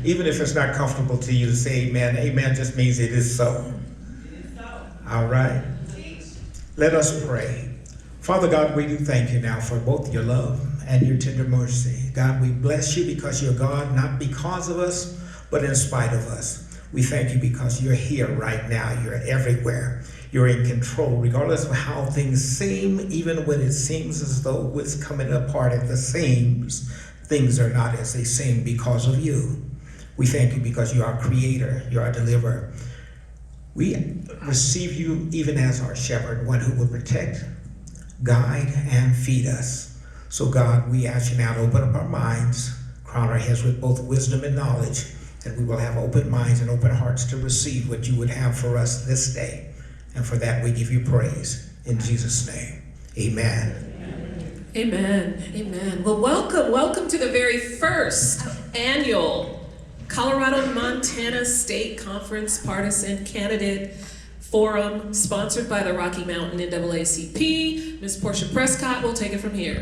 Even if it's not comfortable to you to say amen, amen just means it is so. All right. Let us pray. Father God, we do thank you now for both your love and your tender mercy. God, we bless you because you're God, not because of us, but in spite of us. We thank you because you're here right now. You're everywhere. You're in control, regardless of how things seem, even when it seems as though it's coming apart at the seams. Things are not as they seem because of you. We thank you because you are our creator, you are our deliverer. We receive you even as our shepherd, one who will protect, guide, and feed us. So God, we ask you now to open up our minds, crown our heads with both wisdom and knowledge, that we will have open minds and open hearts to receive what you would have for us this day. And for that, we give you praise. In Jesus' name, amen. Amen. Amen. Well, welcome to the very first annual Colorado-Montana State Conference Partisan Candidate Forum, sponsored by the Rocky Mountain NAACP. Ms. Portia Prescott will take it from here.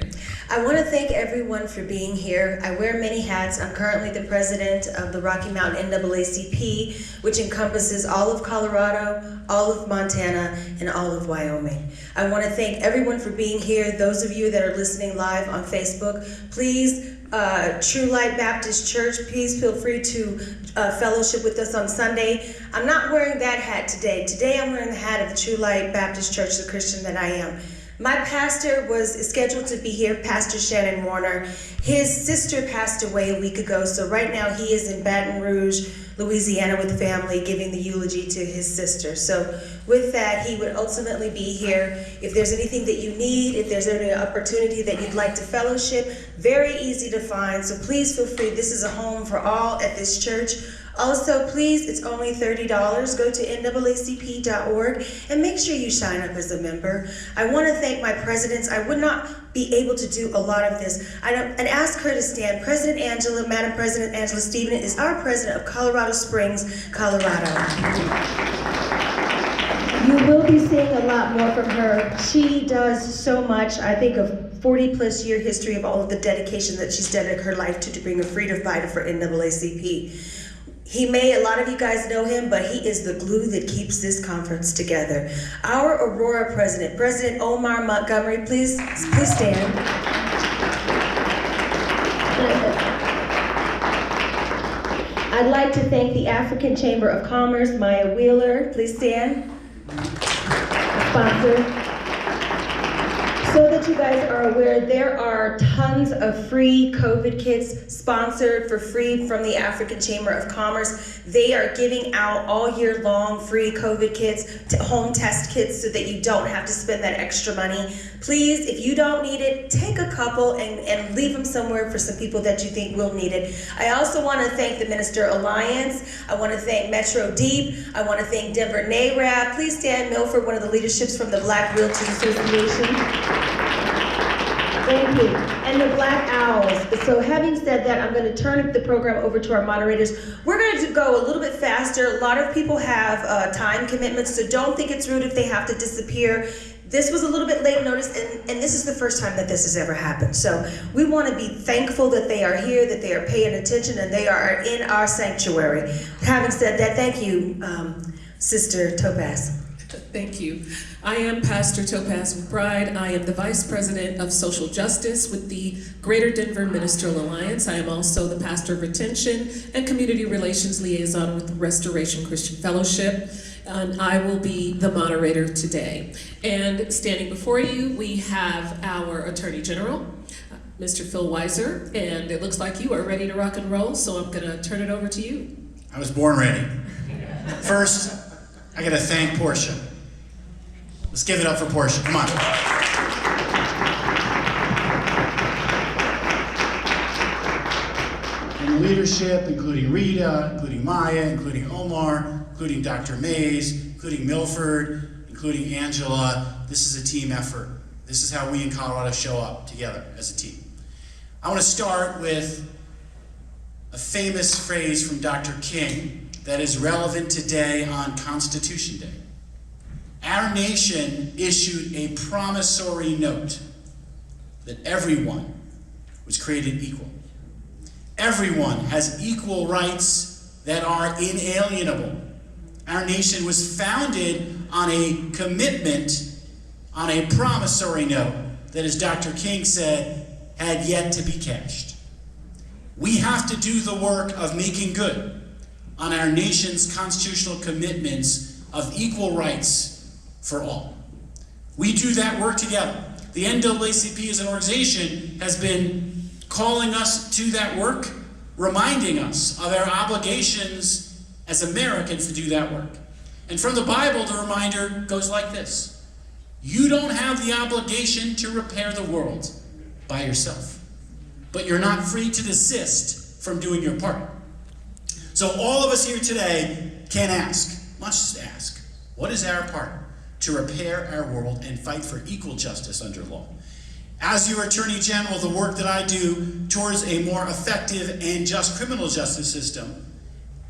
I want to thank everyone for being here. I wear many hats. I'm currently the president of the Rocky Mountain NAACP, which encompasses all of Colorado, all of Montana, and all of Wyoming. I want to thank everyone for being here. Those of you that are listening live on Facebook, please, True Light Baptist Church, please feel free to fellowship with us on Sunday. I'm not wearing that hat today. Today I'm wearing the hat of the True Light Baptist Church, the Christian that I am. My pastor was scheduled to be here, Pastor Shannon Warner. His sister passed away a week ago, so right now he is in Baton Rouge, Louisiana with family, giving the eulogy to his sister. So with that, he would ultimately be here. If there's anything that you need, if there's any opportunity that you'd like to fellowship, very easy to find. So please feel free. This is a home for all at this church. Also, please, it's only $30. Go to NAACP.org and make sure you sign up as a member. I want to thank my presidents. I would not be able to do a lot of this. And ask her to stand. Madam President Angela Stephen is our president of Colorado Springs, Colorado. You will be seeing a lot more from her. She does so much. I think of 40-plus year history of all of the dedication that she's dedicated her life to being a freedom fighter for NAACP. A lot of you guys know him, but he is the glue that keeps this conference together. Our Aurora president, President Omar Montgomery, please stand. I'd like to thank the African Chamber of Commerce, Maya Wheeler, please stand. Sponsor. So that you guys are aware, there are tons of free COVID kits sponsored for free from the African Chamber of Commerce. They are giving out all year long free COVID kits, home test kits, so that you don't have to spend that extra money. Please, if you don't need it, take a couple and leave them somewhere for some people that you think will need it. I also want to thank the Minister Alliance. I want to thank Metro Deep. I want to thank Denver NARAB. Please stand, Milford, one of the leaderships from the Black Realtors Association. Thank you. And the Black Owls. So having said that, I'm going to turn the program over to our moderators. We're going to go a little bit faster. A lot of people have time commitments, so don't think it's rude if they have to disappear. This was a little bit late notice, and this is the first time that this has ever happened. So we want to be thankful that they are here, that they are paying attention, and they are in our sanctuary. Having said that, thank you, Sister Topaz. Thank you. I am Pastor Topaz McBride. I am the Vice President of Social Justice with the Greater Denver Ministerial Alliance. I am also the Pastor of Retention and Community Relations Liaison with the Restoration Christian Fellowship. And I will be the moderator today. And standing before you, we have our Attorney General, Mr. Phil Weiser, and it looks like you are ready to rock and roll, so I'm gonna turn it over to you. I was born ready. First, I gotta thank Portia. Let's give it up for Portia, come on. And leadership, including Rita, including Maya, including Omar, including Dr. Mays, including Milford, including Angela. This is a team effort. This is how we in Colorado show up together as a team. I want to start with a famous phrase from Dr. King that is relevant today on Constitution Day. Our nation issued a promissory note that everyone was created equal. Everyone has equal rights that are inalienable. Our nation was founded on a commitment, on a promissory note that, as Dr. King said, had yet to be cashed. We have to do the work of making good on our nation's constitutional commitments of equal rights for all. We do that work together. The NAACP as an organization has been calling us to that work, reminding us of our obligations as Americans to do that work. And from the Bible, the reminder goes like this: you don't have the obligation to repair the world by yourself, but you're not free to desist from doing your part. So all of us here today can ask, must ask, what is our part to repair our world and fight for equal justice under law? As your Attorney General, the work that I do towards a more effective and just criminal justice system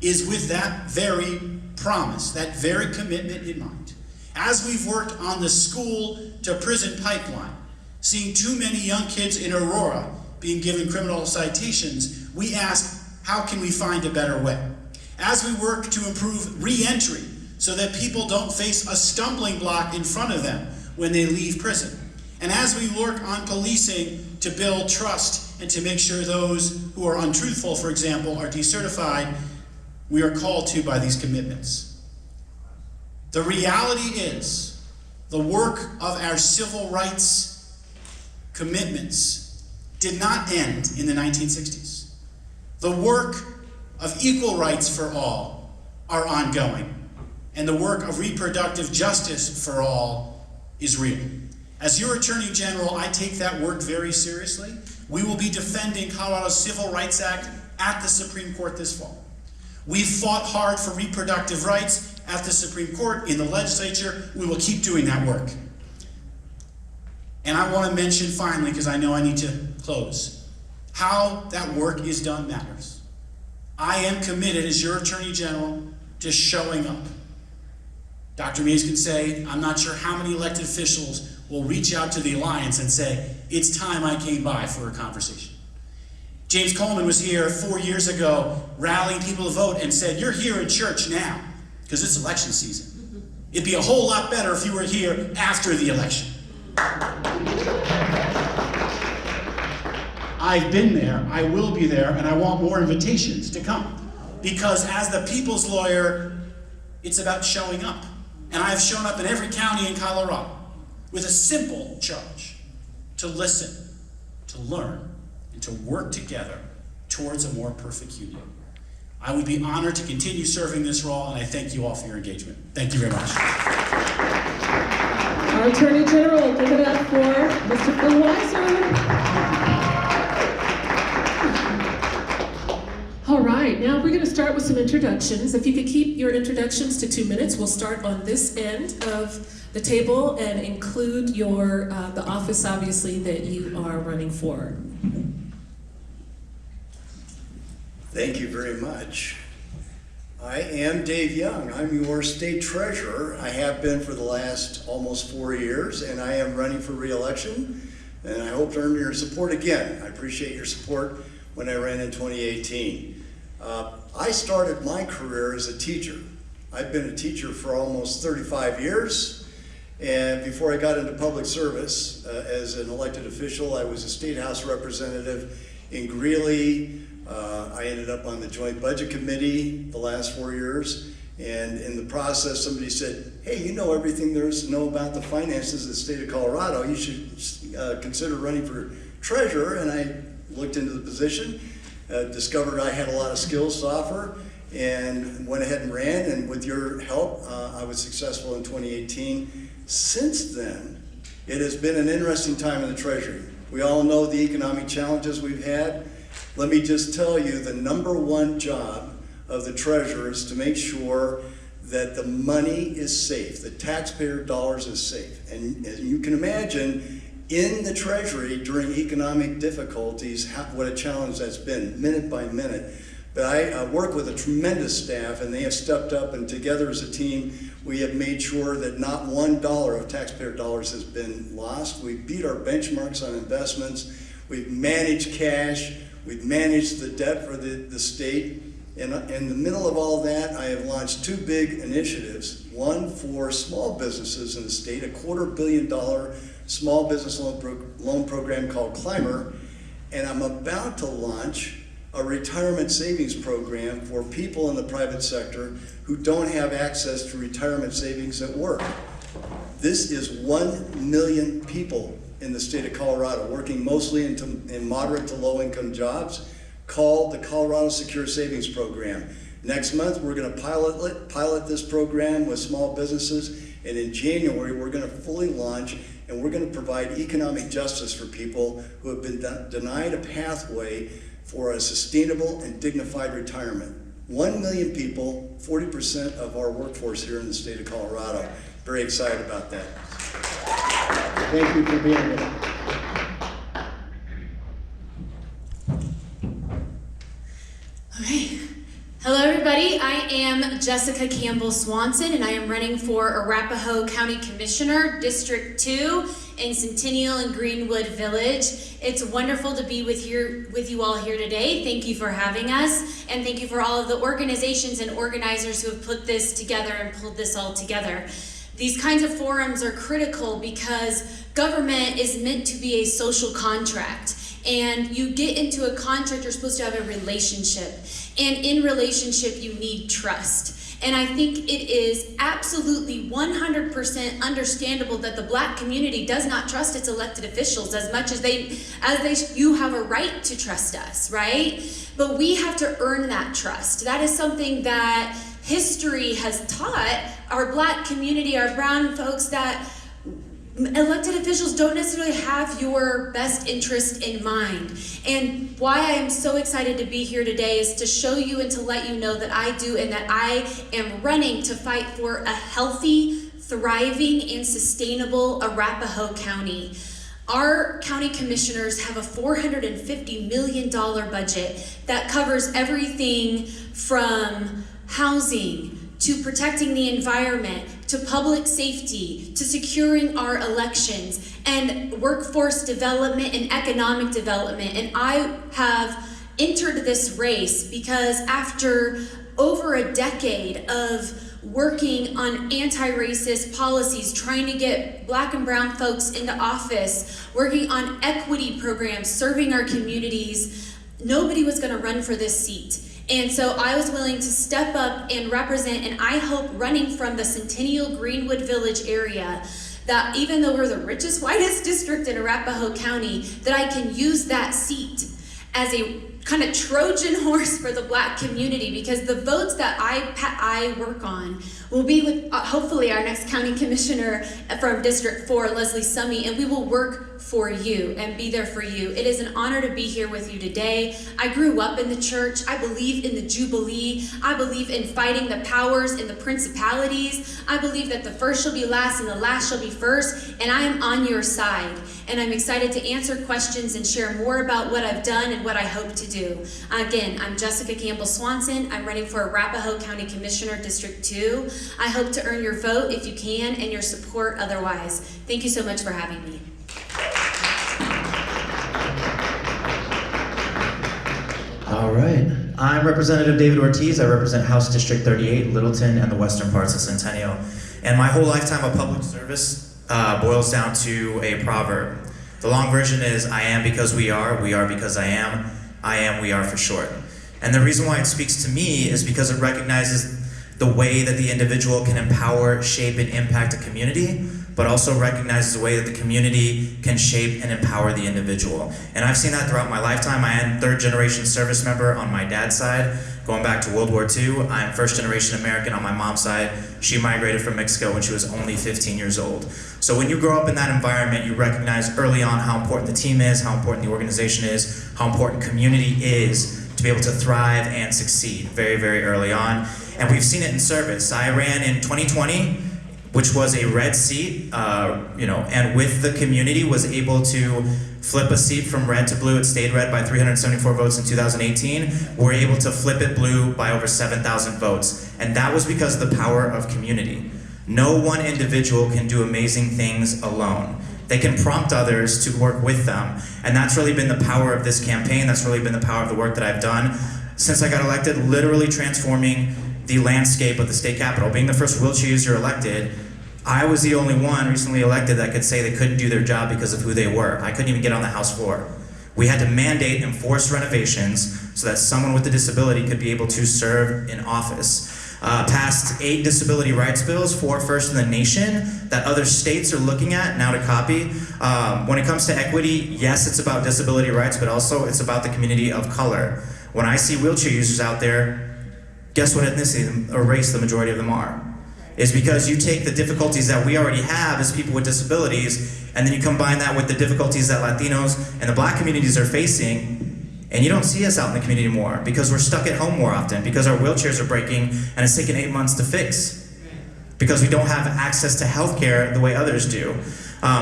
is with that very promise, that very commitment in mind. As we've worked on the school to prison pipeline, seeing too many young kids in Aurora being given criminal citations, we ask, how can we find a better way? As we work to improve re-entry so that people don't face a stumbling block in front of them when they leave prison. And as we work on policing to build trust and to make sure those who are untruthful, for example, are decertified, we are called to by these commitments. The reality is, the work of our civil rights commitments did not end in the 1960s. The work of equal rights for all are ongoing, and the work of reproductive justice for all is real. As your Attorney General, I take that work very seriously. We will be defending Colorado's Civil Rights Act at the Supreme Court this fall. We've fought hard for reproductive rights at the Supreme Court, in the legislature. We will keep doing that work. And I want to mention finally, because I know I need to close, how that work is done matters. I am committed as your Attorney General to showing up. Dr. Mays can say, I'm not sure how many elected officials will reach out to the Alliance and say, it's time I came by for a conversation. James Coleman was here 4 years ago rallying people to vote and said, you're here in church now because it's election season. It'd be a whole lot better if you were here after the election. I've been there, I will be there, and I want more invitations to come. Because as the people's lawyer, it's about showing up. And I've shown up in every county in Colorado with a simple charge: to listen, to learn, and to work together towards a more perfect union. I would be honored to continue serving this role, and I thank you all for your engagement. Thank you very much. Our Attorney General, give it up for Mr. Bill Weiser. All right, now we're going to start with some introductions. If you could keep your introductions to 2 minutes, we'll start on this end of the table and include your the office, obviously, that you are running for. Thank you very much. I am Dave Young. I'm your state treasurer. I have been for the last almost 4 years, and I am running for re-election, and I hope to earn your support again. I appreciate your support when I ran in 2018. I started my career as a teacher. I've been a teacher for almost 35 years, and before I got into public service as an elected official, I was a state house representative in Greeley. I ended up on the Joint Budget Committee the last 4 years, and in the process somebody said, hey, you know everything there is to know about the finances of the state of Colorado. You should consider running for treasurer. And I looked into the position, discovered I had a lot of skills to offer, and went ahead and ran, and with your help, I was successful in 2018. Since then, it has been an interesting time in the Treasury. We all know the economic challenges we've had. Let me just tell you, the #1 job of the treasurer is to make sure that the money is safe, the taxpayer dollars is safe. And as you can imagine, in the Treasury during economic difficulties, what a challenge that's been, minute by minute. But I work with a tremendous staff, and they have stepped up, and together as a team, we have made sure that not $1 of taxpayer dollars has been lost. We've beat our benchmarks on investments. We've managed cash. We've managed the debt for the state. And in the middle of all that, I have launched 2 big initiatives. One for small businesses in the state, a $250 million small business loan program called Climber. And I'm about to launch a retirement savings program for people in the private sector who don't have access to retirement savings at work. This is 1 million people in the state of Colorado, working mostly in moderate to low income jobs, called the Colorado Secure Savings Program. Next month, we're going to pilot this program with small businesses, and in January, we're going to fully launch, and we're going to provide economic justice for people who have been denied a pathway for a sustainable and dignified retirement. 1 million people, 40% of our workforce here in the state of Colorado. Very excited about that. Thank you for being here. Okay. Hello everybody, I am Jessica Campbell-Swanson and I am running for Arapahoe County Commissioner, District 2 in Centennial and Greenwood Village. It's wonderful to be with you all here today. Thank you for having us, and thank you for all of the organizations and organizers who have put this together and pulled this all together. These kinds of forums are critical because government is meant to be a social contract. And you get into a contract, you're supposed to have a relationship. And in relationship, you need trust. And I think it is absolutely 100% understandable that the Black community does not trust its elected officials as much as you have a right to trust us, right? But we have to earn that trust. That is something that history has taught our Black community, our brown folks, that elected officials don't necessarily have your best interest in mind. And why I am so excited to be here today is to show you and to let you know that I do, and that I am running to fight for a healthy, thriving, and sustainable Arapahoe County. Our county commissioners have a $450 million budget that covers everything from housing to protecting the environment, to public safety, to securing our elections, and workforce development and economic development. And I have entered this race because after over a decade of working on anti-racist policies, trying to get Black and brown folks into office, working on equity programs, serving our communities, nobody was gonna run for this seat. And so I was willing to step up and represent, and I hope running from the Centennial Greenwood Village area, that even though we're the richest, whitest district in Arapahoe County, that I can use that seat as a kind of Trojan horse for the Black community, because the votes that I work on will be with hopefully our next county commissioner from District 4, Leslie Summey, and we will work for you and be there for you. It is an honor to be here with you today. I grew up in the church. I believe in the Jubilee. I believe in fighting the powers and the principalities. I believe that the first shall be last and the last shall be first, and I am on your side. And I'm excited to answer questions and share more about what I've done and what I hope to do. Again, I'm Jessica Campbell-Swanson. I'm running for Arapahoe County Commissioner, District 2. I hope to earn your vote if you can, and your support otherwise. Thank you so much for having me. All right. I'm Representative David Ortiz. I represent House District 38, Littleton, and the western parts of Centennial. And my whole lifetime of public service boils down to a proverb. The long version is, I am because we are because I am, we are for short. And the reason why it speaks to me is because it recognizes the way that the individual can empower, shape, and impact a community, but also recognizes the way that the community can shape and empower the individual. And I've seen that throughout my lifetime. I am third-generation service member on my dad's side, going back to World War II. I'm first-generation American on my mom's side. She migrated from Mexico when she was only 15 years old. So when you grow up in that environment, you recognize early on how important the team is, how important the organization is, how important community is to be able to thrive and succeed very, very early on. And we've seen it in service. I ran in 2020, which was a red seat, and with the community was able to flip a seat from red to blue. It stayed red by 374 votes in 2018. We're able to flip it blue by over 7,000 votes. And that was because of the power of community. No one individual can do amazing things alone. They can prompt others to work with them. And that's really been the power of this campaign. That's really been the power of the work that I've done since I got elected, literally transforming the landscape of the state capitol. Being the first wheelchair user elected, I was the only one recently elected that could say they couldn't do their job because of who they were. I couldn't even get on the House floor. We had to mandate and force renovations so that someone with a disability could be able to serve in office. Passed 8 disability rights bills, 4 first in the nation, that other states are looking at now to copy. When it comes to equity, yes, it's about disability rights, but also it's about the community of color. When I see wheelchair users out there, guess what ethnicity or race the majority of them are? Is because you take the difficulties that we already have as people with disabilities, and then you combine that with the difficulties that Latinos and the Black communities are facing, and you don't see us out in the community more because we're stuck at home more often, because our wheelchairs are breaking and it's taken 8 months to fix, because we don't have access to healthcare the way others do.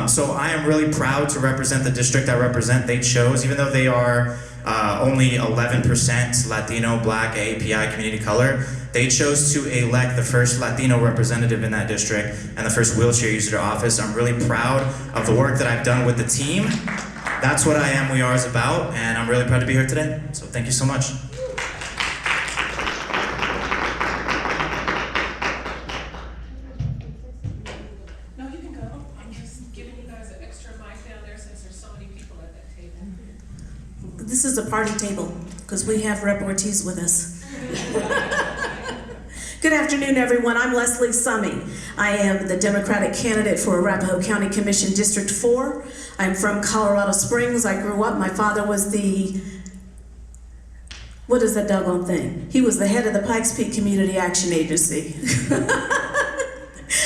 So I am really proud to represent the district I represent. They chose, even though they are only 11% Latino, Black, AAPI, community color, they chose to elect the first Latino representative in that district and the first wheelchair user to office. I'm really proud of the work that I've done with the team. That's what I Am We Are is about, and I'm really proud to be here today. So thank you so much. No, you can go. I'm just giving you guys an extra mic down there since there's so many people at that table. This is a party table, because we have Rep. Ortiz with us. Good afternoon, everyone. I'm Leslie Summey. I am the Democratic candidate for Arapahoe County Commission District 4. I'm from Colorado Springs. I grew up, my father was the, what is that doggone thing? He was the head of the Pikes Peak Community Action Agency.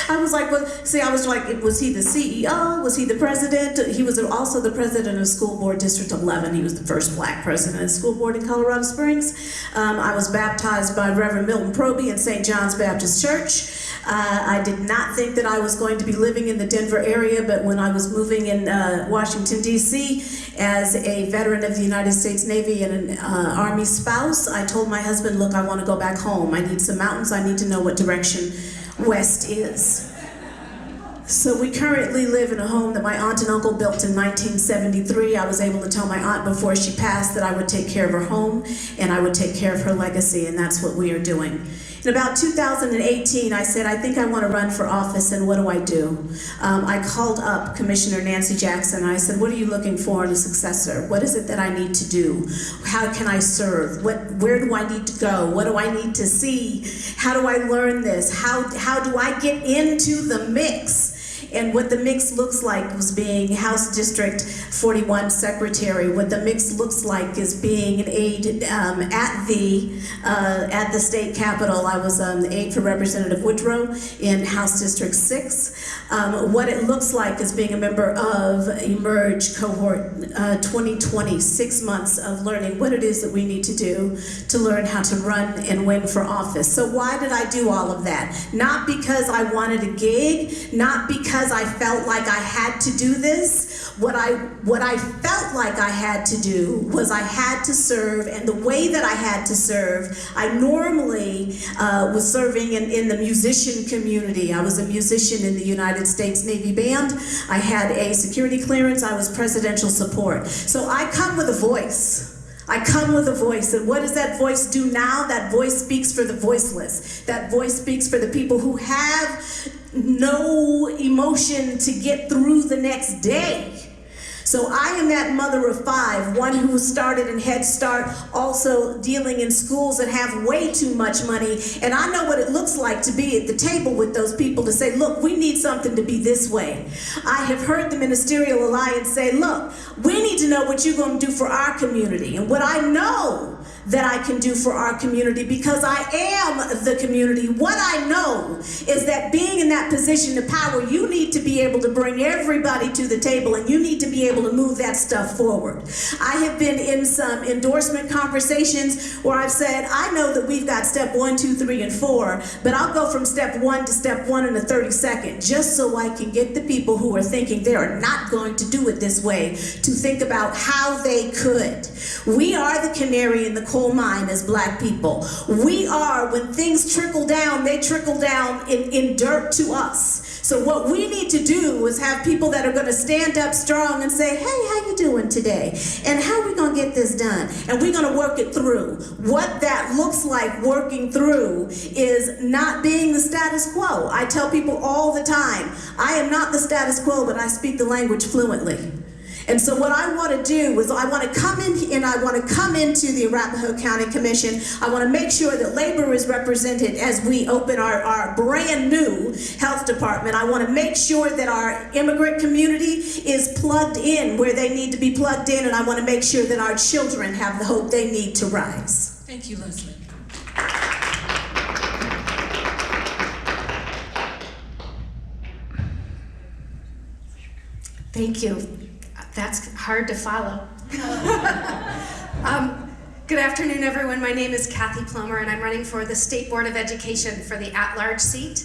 I was like, well, see, I was like, was he the CEO? Was he the president? He was also the president of School Board District 11. He was the first Black president of the school board in Colorado Springs. I was baptized by Reverend Milton Proby in St. John's Baptist Church. I did not think that I was going to be living in the Denver area, but when I was moving in Washington, D.C., as a veteran of the United States Navy and an Army spouse, I told my husband, look, I want to go back home. I need some mountains. I need to know what direction west is. So we currently live in a home that my aunt and uncle built in 1973. I was able to tell my aunt before she passed that I would take care of her home and I would take care of her legacy, and that's what we are doing. In about 2018, I said, I think I want to run for office, and what do I do? I called up Commissioner Nancy Jackson, and I said, what are you looking for in a successor? What is it that I need to do? How can I serve? Where do I need to go? What do I need to see? How do I learn this? How do I get into the mix? And what the mix looks like was being House District 41 Secretary. What the mix looks like is being an aide at the state capitol. I was the aide for Representative Woodrow in House District 6. What it looks like is being a member of Emerge Cohort 2020, 6 months of learning what it is that we need to do to learn how to run and win for office. So why did I do all of that? Not because I wanted a gig, not because I felt like I had to do this. What I felt like I had to do was I had to serve, and the way that I had to serve, I normally was serving in the musician community. I was a musician in the United States Navy Band. I had a security clearance. I was presidential support. So I come with a voice. I come with a voice, and what does that voice do now? That voice speaks for the voiceless. That voice speaks for the people who have no emotion to get through the next day. So I am that mother of 5, one who started in Head Start, also dealing in schools that have way too much money. And I know what it looks like to be at the table with those people to say, look, we need something to be this way. I have heard the Ministerial Alliance say, look, we need to know what you're going to do for our community. And what I know that I can do for our community, because I am the community, what I know is that being in that position of power, you need to be able to bring everybody to the table, and you need to be able to move that stuff forward. I have been in some endorsement conversations where I've said, I know that we've got step 1, 2, 3, and 4, but I'll go from step 1 to step 1 in a 30-second, just so I can get the people who are thinking they are not going to do it this way to think about how they could. We are the canary in the coal mine as Black people. We are, when things trickle down, they trickle down in dirt to us. So what we need to do is have people that are going to stand up strong and say, hey, how you doing today? And how are we going to get this done? And we're going to work it through. What that looks like working through is not being the status quo. I tell people all the time, I am not the status quo, but I speak the language fluently. And so what I want to do is I want to come in and I want to come into the Arapahoe County Commission. I want to make sure that labor is represented as we open our brand new health department. I want to make sure that our immigrant community is plugged in where they need to be plugged in, and I want to make sure that our children have the hope they need to rise. Thank you, Leslie. Thank you. That's hard to follow. Good afternoon, everyone. My name is Kathy Plomer, and I'm running for the State Board of Education for the at-large seat,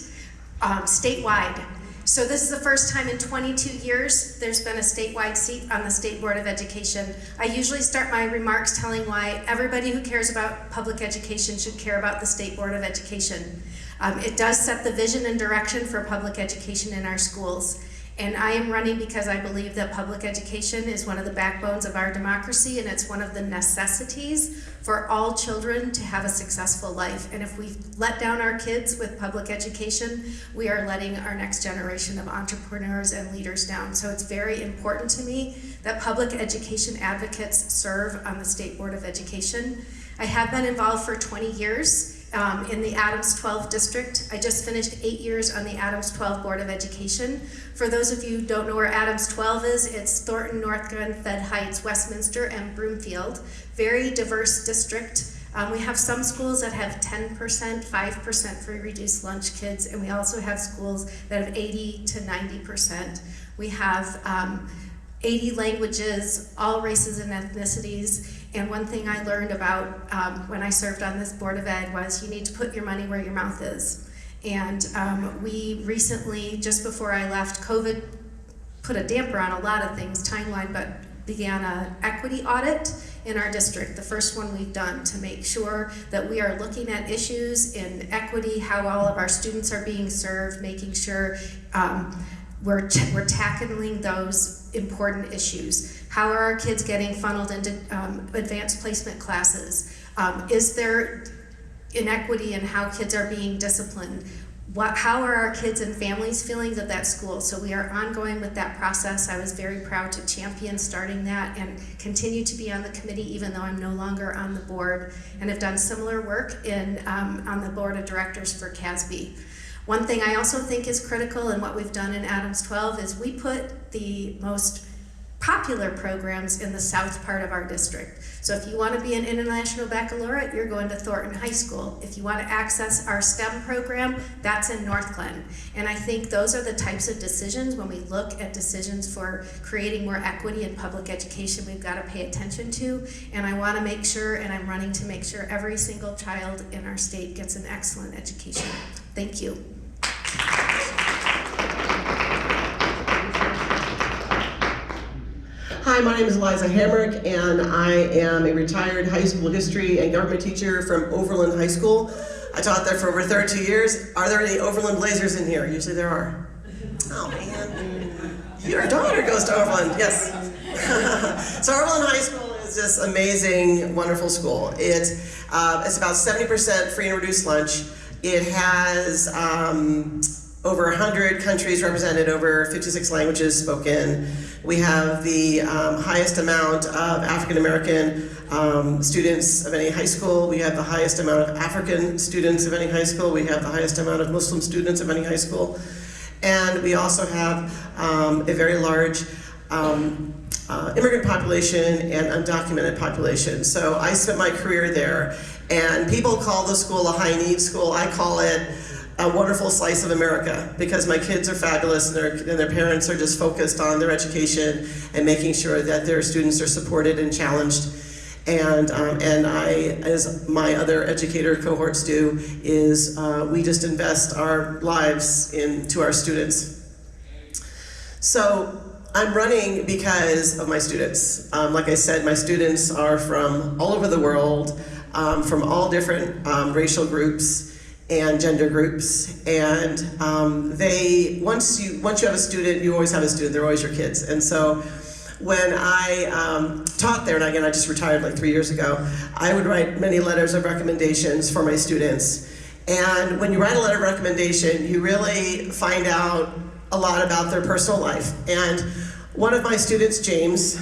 statewide. So this is the first time in 22 years there's been a statewide seat on the State Board of Education. I usually start my remarks telling why everybody who cares about public education should care about the State Board of Education. It does set the vision and direction for public education in our schools. And I am running because I believe that public education is one of the backbones of our democracy, and it's one of the necessities for all children to have a successful life. And if we let down our kids with public education, we are letting our next generation of entrepreneurs and leaders down. So it's very important to me that public education advocates serve on the State Board of Education. I have been involved for 20 years. In the Adams 12 district. I just finished 8 years on the Adams 12 Board of Education. For those of you who don't know where Adams 12 is, it's Thornton, North Glen, Fed Heights, Westminster, and Broomfield. Very diverse district. We have some schools that have 10%, 5% for reduced lunch kids, and we also have schools that have 80 to 90%. We have 80 languages, all races and ethnicities. And one thing I learned about when I served on this Board of Ed was you need to put your money where your mouth is. And we recently, just before I left, COVID put a damper on a lot of things, timeline, but began an equity audit in our district, the first one we've done, to make sure that we are looking at issues in equity, how all of our students are being served, making sure we're tackling those important issues. How are our kids getting funneled into advanced placement classes? Is there inequity in how kids are being disciplined? How are our kids and families feeling at that school? So we are ongoing with that process. I was very proud to champion starting that and continue to be on the committee even though I'm no longer on the board, and have done similar work on the board of directors for CASB. One thing I also think is critical in what we've done in Adams 12 is we put the most popular programs in the south part of our district. So if you want to be an International Baccalaureate, you're going to Thornton High School. If you want to access our STEM program, that's in North Glen. And I think those are the types of decisions when we look at decisions for creating more equity in public education we've got to pay attention to. And I want to make sure, and I'm running to make sure every single child in our state gets an excellent education. Thank you. Hi, my name is Eliza Hamrick, and I am a retired high school history and government teacher from Overland High School. I taught there for over 32 years. Are there any Overland Blazers in here? Usually there are. Oh man, your daughter goes to Overland, yes. So Overland High School is this amazing, wonderful school. It's about 70% free and reduced lunch. It has over 100 countries represented, over 56 languages spoken. We have the highest amount of African American students of any high school. We have the highest amount of African students of any high school. We have the highest amount of Muslim students of any high school. And we also have a very large immigrant population and undocumented population. So I spent my career there, and people call the school a high-need school. I call it a wonderful slice of America, because my kids are fabulous and their parents are just focused on their education and making sure that their students are supported and challenged. And I, as my other educator cohorts do, is we just invest our lives into our students. So I'm running because of my students. Like I said, my students are from all over the world, from all different racial groups. and gender groups. And once you have a student, you always have a student. They're always your kids. And so when I taught there, and again, I just retired like 3 years ago, I would write many letters of recommendations for my students. And when you write a letter of recommendation, you really find out a lot about their personal life. And one of my students, James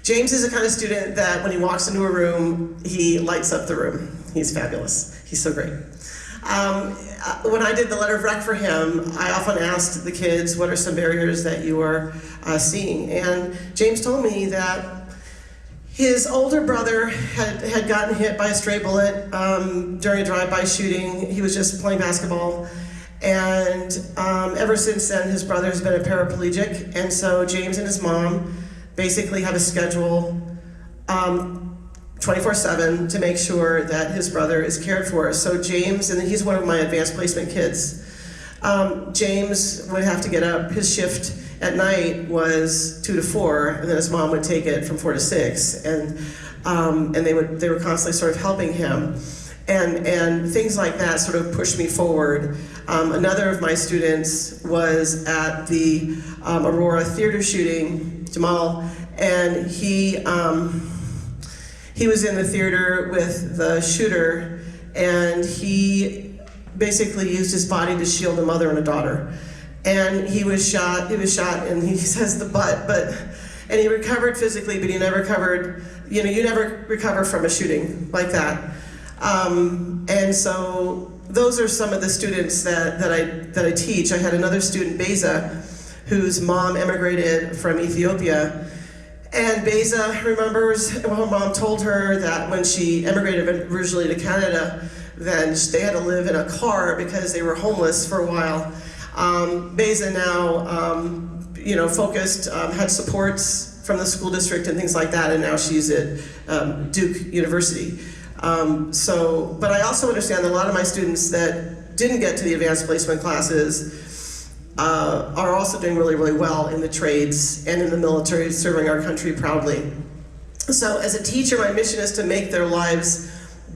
is the kind of student that when he walks into a room, he lights up the room. He's fabulous. He's so great. When I did the letter of rec for him, I often asked the kids, what are some barriers that you are seeing? And James told me that his older brother had gotten hit by a stray bullet during a drive-by shooting. He was just playing basketball. And ever since then, his brother has been a paraplegic. And so James and his mom basically have a schedule 24/7 to make sure that his brother is cared for. So James, and he's one of my advanced placement kids, James would have to get up. His shift at night was 2 to 4, and then his mom would take it from 4 to 6, and they were constantly sort of helping him, and things like that sort of pushed me forward. Another of my students was at the Aurora theater shooting, Jamal, and he was in the theater with the shooter, and he basically used his body to shield a mother and a daughter. And he was shot, and he says the butt, and he recovered physically, but he never recovered, you never recover from a shooting like that. And so those are some of the students that I teach. I had another student, Beza, whose mom immigrated from Ethiopia. And Beza remembers her mom told her that when she immigrated originally to Canada, then they had to live in a car because they were homeless for a while. Beza now, focused, had supports from the school district and things like that, and now she's at Duke University. But I also understand that a lot of my students that didn't get to the advanced placement classes are also doing really, really well in the trades and in the military, serving our country proudly. So as a teacher, my mission is to make their lives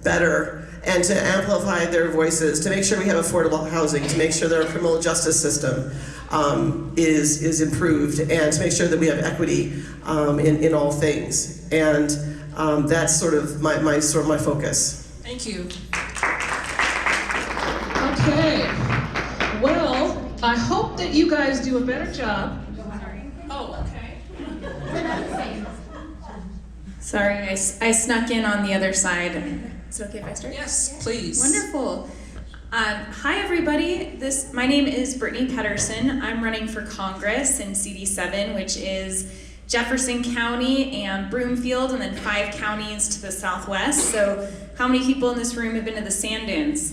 better and to amplify their voices, to make sure we have affordable housing, to make sure that our criminal justice system is improved, and to make sure that we have equity in all things. And that's sort of my focus. Thank you. Okay. Well, I hope that you guys do a better job. Oh, okay. Sorry, I snuck in on the other side. Is it okay if I start? Yes, please. Wonderful. Hi, everybody. My name is Brittany Pettersen. I'm running for Congress in CD7, which is Jefferson County and Broomfield, and then 5 counties to the southwest. So how many people in this room have been to the sand dunes?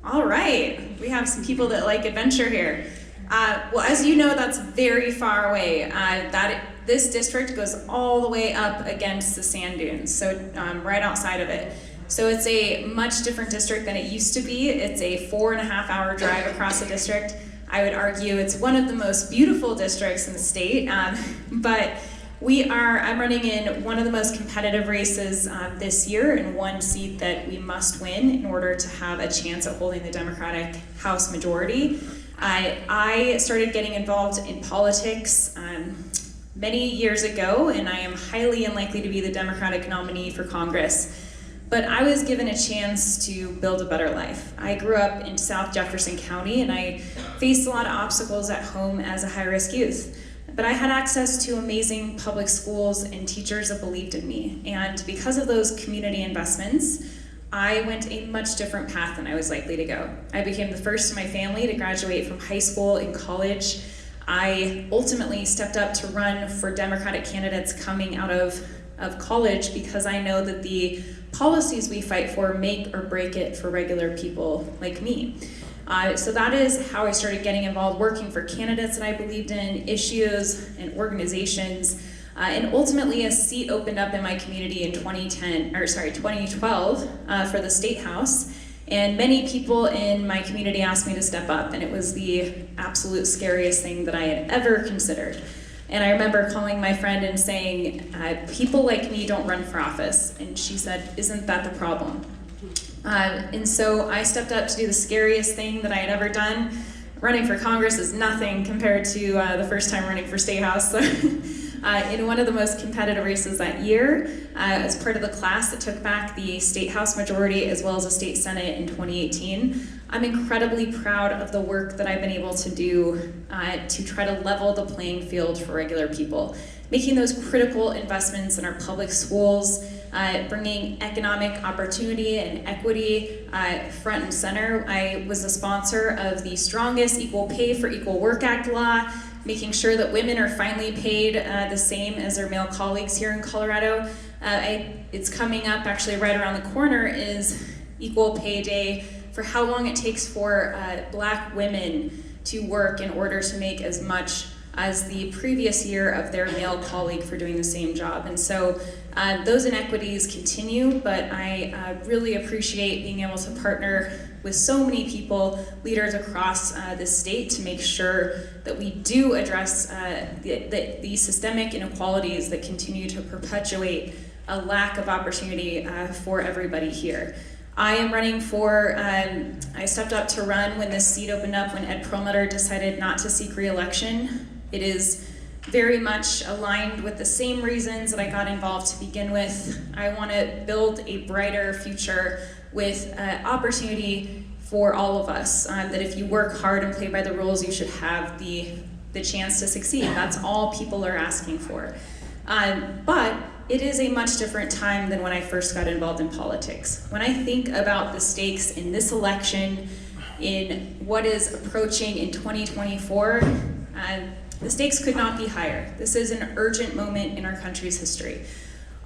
All right, we have some people that like adventure here. Well, as you know, that's very far away. This district goes all the way up against the sand dunes, so right outside of it. So it's a much different district than it used to be. It's a 4.5-hour drive across the district. I would argue it's one of the most beautiful districts in the state, but I'm running in one of the most competitive races this year, in one seat that we must win in order to have a chance at holding the Democratic House majority. I started getting involved in politics many years ago, and I am highly unlikely to be the Democratic nominee for Congress. But I was given a chance to build a better life. I grew up in South Jefferson County, and I faced a lot of obstacles at home as a high-risk youth. But I had access to amazing public schools and teachers that believed in me. And because of those community investments, I went a much different path than I was likely to go. I became the first in my family to graduate from high school and college. I ultimately stepped up to run for Democratic candidates coming out of college because I know that the policies we fight for make or break it for regular people like me. So that is how I started getting involved, working for candidates that I believed in, issues and organizations, and ultimately a seat opened up in my community in 2012 for the State House. And many people in my community asked me to step up, and it was the absolute scariest thing that I had ever considered. And I remember calling my friend and saying, people like me don't run for office. And she said, isn't that the problem? And so I stepped up to do the scariest thing that I had ever done. Running for Congress is nothing compared to the first time running for State House. So, in one of the most competitive races that year, as part of the class that took back the State House majority as well as the State Senate in 2018, I'm incredibly proud of the work that I've been able to do to try to level the playing field for regular people. Making those critical investments in our public schools, bringing economic opportunity and equity front and center. I was the sponsor of the strongest Equal Pay for Equal Work Act law, making sure that women are finally paid the same as their male colleagues here in Colorado. It's coming up actually right around the corner is Equal Pay Day for how long it takes for Black women to work in order to make as much as the previous year of their male colleague for doing the same job. And so those inequities continue, but I really appreciate being able to partner with so many people, leaders across the state, to make sure that we do address the systemic inequalities that continue to perpetuate a lack of opportunity for everybody here. I am running for, I stepped up to run when this seat opened up when Ed Perlmutter decided not to seek re-election. It is very much aligned with the same reasons that I got involved to begin with. I want to build a brighter future with opportunity for all of us, that if you work hard and play by the rules, you should have the chance to succeed. That's all people are asking for. But it is a much different time than when I first got involved in politics. When I think about the stakes in this election, in what is approaching in 2024, the stakes could not be higher. This is an urgent moment in our country's history.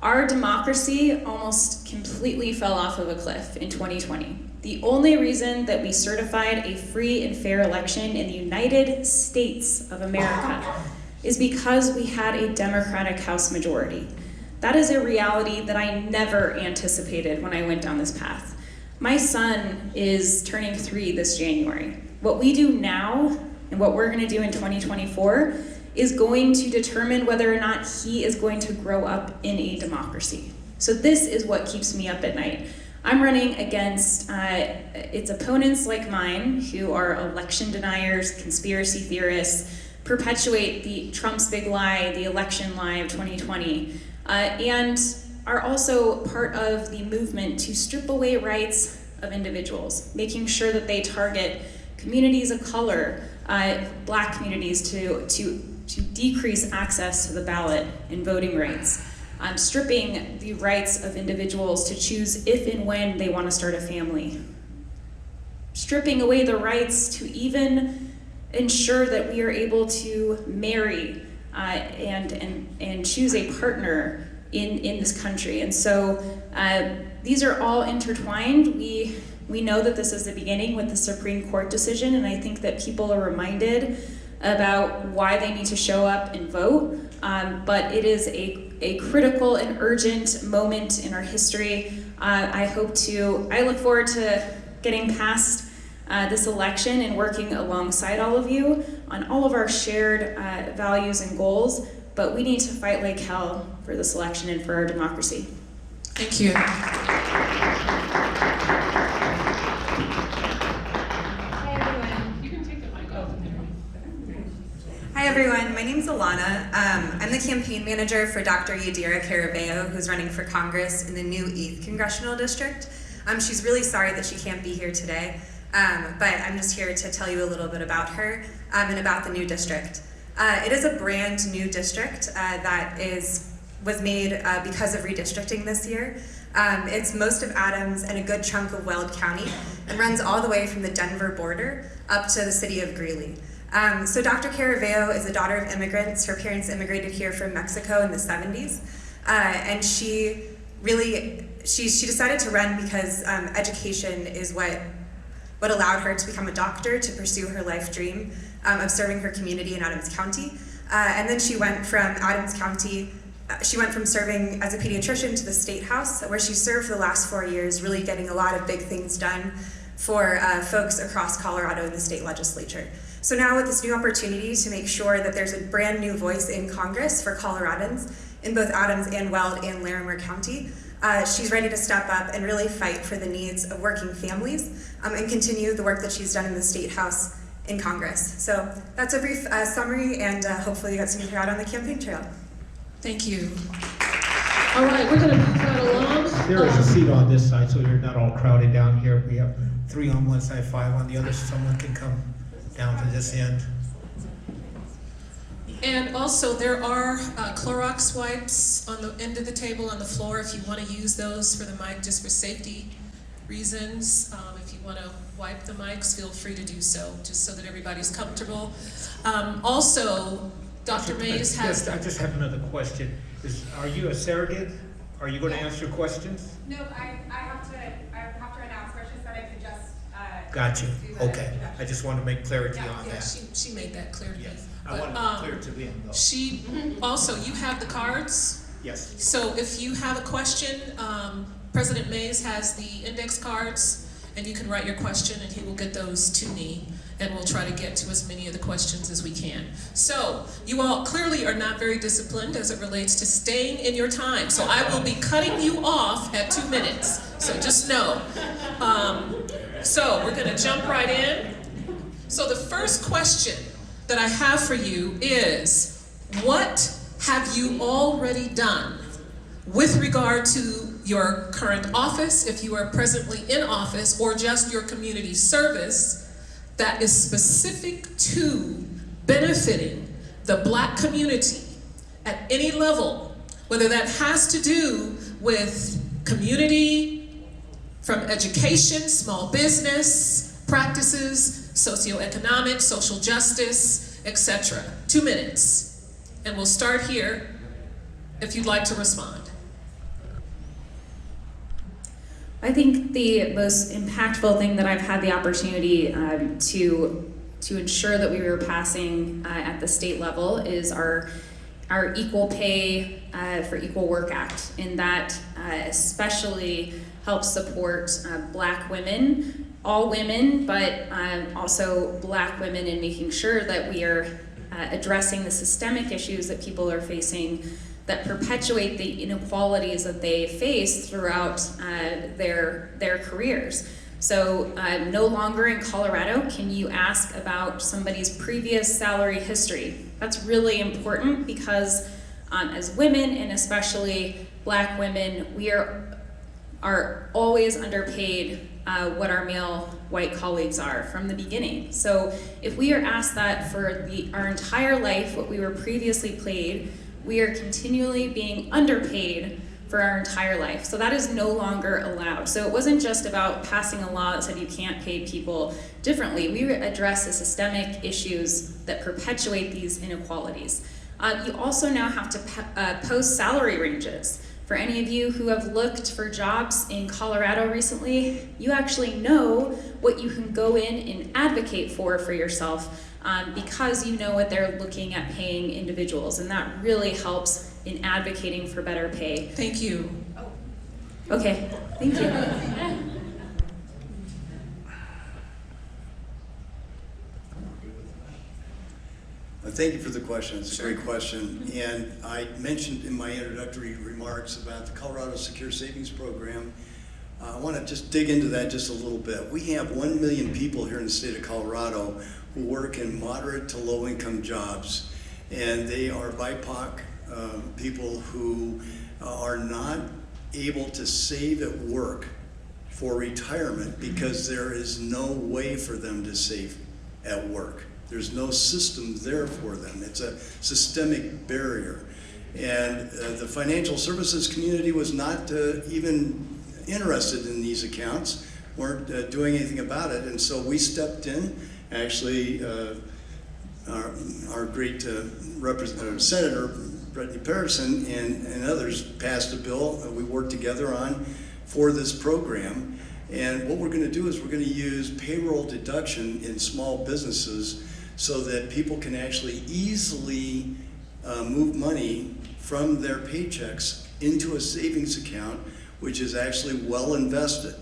Our democracy almost completely fell off of a cliff in 2020. The only reason that we certified a free and fair election in the United States of America is because we had a Democratic House majority. That is a reality that I never anticipated when I went down this path. My son is turning 3 this January. What we do now and what we're gonna do in 2024 is going to determine whether or not he is going to grow up in a democracy. So this is what keeps me up at night. I'm running against its opponents like mine, who are election deniers, conspiracy theorists, perpetuate the Trump's big lie, the election lie of 2020, and are also part of the movement to strip away rights of individuals, making sure that they target communities of color, Black communities to decrease access to the ballot and voting rights, stripping the rights of individuals to choose if and when they want to start a family, stripping away the rights to even ensure that we are able to marry and choose a partner in this country. And so these are all intertwined. We know that this is the beginning with the Supreme Court decision, and I think that people are reminded about why they need to show up and vote, but it is a critical and urgent moment in our history. I look forward to getting past this election and working alongside all of you on all of our shared values and goals, but we need to fight like hell for this election and for our democracy. Thank you. Hi everyone, my name is Alana. I'm the campaign manager for Dr. Yadira Caraveo, who's running for Congress in the new 8th Congressional District. She's really sorry that she can't be here today, but I'm just here to tell you a little bit about her and about the new district. It is a brand new district that was made because of redistricting this year. It's most of Adams and a good chunk of Weld County, and runs all the way from the Denver border up to the city of Greeley. So Dr. Caraveo is a daughter of immigrants. Her parents immigrated here from Mexico in the 70s. And she decided to run because education is what allowed her to become a doctor, to pursue her life dream of serving her community in Adams County. And then she went from Adams County, she went from serving as a pediatrician to the State House, where she served for the last 4 years, really getting a lot of big things done for folks across Colorado in the state legislature. So now with this new opportunity to make sure that there's a brand new voice in Congress for Coloradans in both Adams and Weld and Larimer County, She's ready to step up and really fight for the needs of working families and continue the work that she's done in the State House in Congress. So that's a brief summary, and hopefully you got some out on the campaign trail. Thank you. All right, we're going to move right along. There is a seat on this side, so you're not all crowded down here. We have 3 on one side, 5 on the other, so someone can come down to this end. And also, there are Clorox wipes on the end of the table on the floor if you want to use those for the mic, just for safety reasons. If you want to wipe the mics, feel free to do so, just so that everybody's comfortable. Also, Dr. Mays has... Yes, I just have another question. Are you a surrogate? Are you going to answer questions? No, I have to announce her. She said I could just... Got you. Okay. I just want to make clarity on Yeah, that. she made that clear to me. Yes. I want to clear it to them, though. She, also, you have the cards. Yes. So if you have a question, President Mays has the index cards, and you can write your question, and he will get those to me, and we'll try to get to as many of the questions as we can. So you all clearly are not very disciplined as it relates to staying in your time. So I will be cutting you off at 2 minutes. So just know. So we're going to jump right in. So the first question that I have for you is, what have you already done with regard to your current office, if you are presently in office, or just your community service that is specific to benefiting the Black community at any level, whether that has to do with community, from education, small business, practices, socioeconomic, social justice, etc. 2 minutes. And we'll start here if you'd like to respond. I think the most impactful thing that I've had the opportunity to ensure that we were passing at the state level is our Equal Pay for Equal Work Act, and that especially helps support Black women, all women, but also Black women, in making sure that we are addressing the systemic issues that people are facing that perpetuate the inequalities that they face throughout their careers. So no longer in Colorado can you ask about somebody's previous salary history. That's really important because as women, and especially Black women, we are always underpaid what our male white colleagues are from the beginning. So if we are asked that for our entire life, what we were previously paid, we are continually being underpaid for our entire life. So that is no longer allowed. So it wasn't just about passing a law that said you can't pay people differently. We address the systemic issues that perpetuate these inequalities. You also now have to post salary ranges. For any of you who have looked for jobs in Colorado recently, you actually know what you can go in and advocate for yourself because you know what they're looking at paying individuals, and that really helps in advocating for better pay. Thank you. Okay, thank you. Thank you for the question. It's a great question. And I mentioned in my introductory remarks about the Colorado Secure Savings Program. I want to just dig into that just a little bit. We have 1 million people here in the state of Colorado who work in moderate to low income jobs. And they are BIPOC people who are not able to save at work for retirement because there is no way for them to save at work. There's no system there for them. It's a systemic barrier. And the financial services community was not even interested in these accounts, weren't doing anything about it. And so we stepped in. Actually, our great Senator Brittany Pettersen and others passed a bill we worked together on for this program. And what we're going to do is we're going to use payroll deduction in small businesses so that people can actually easily move money from their paychecks into a savings account, which is actually well invested.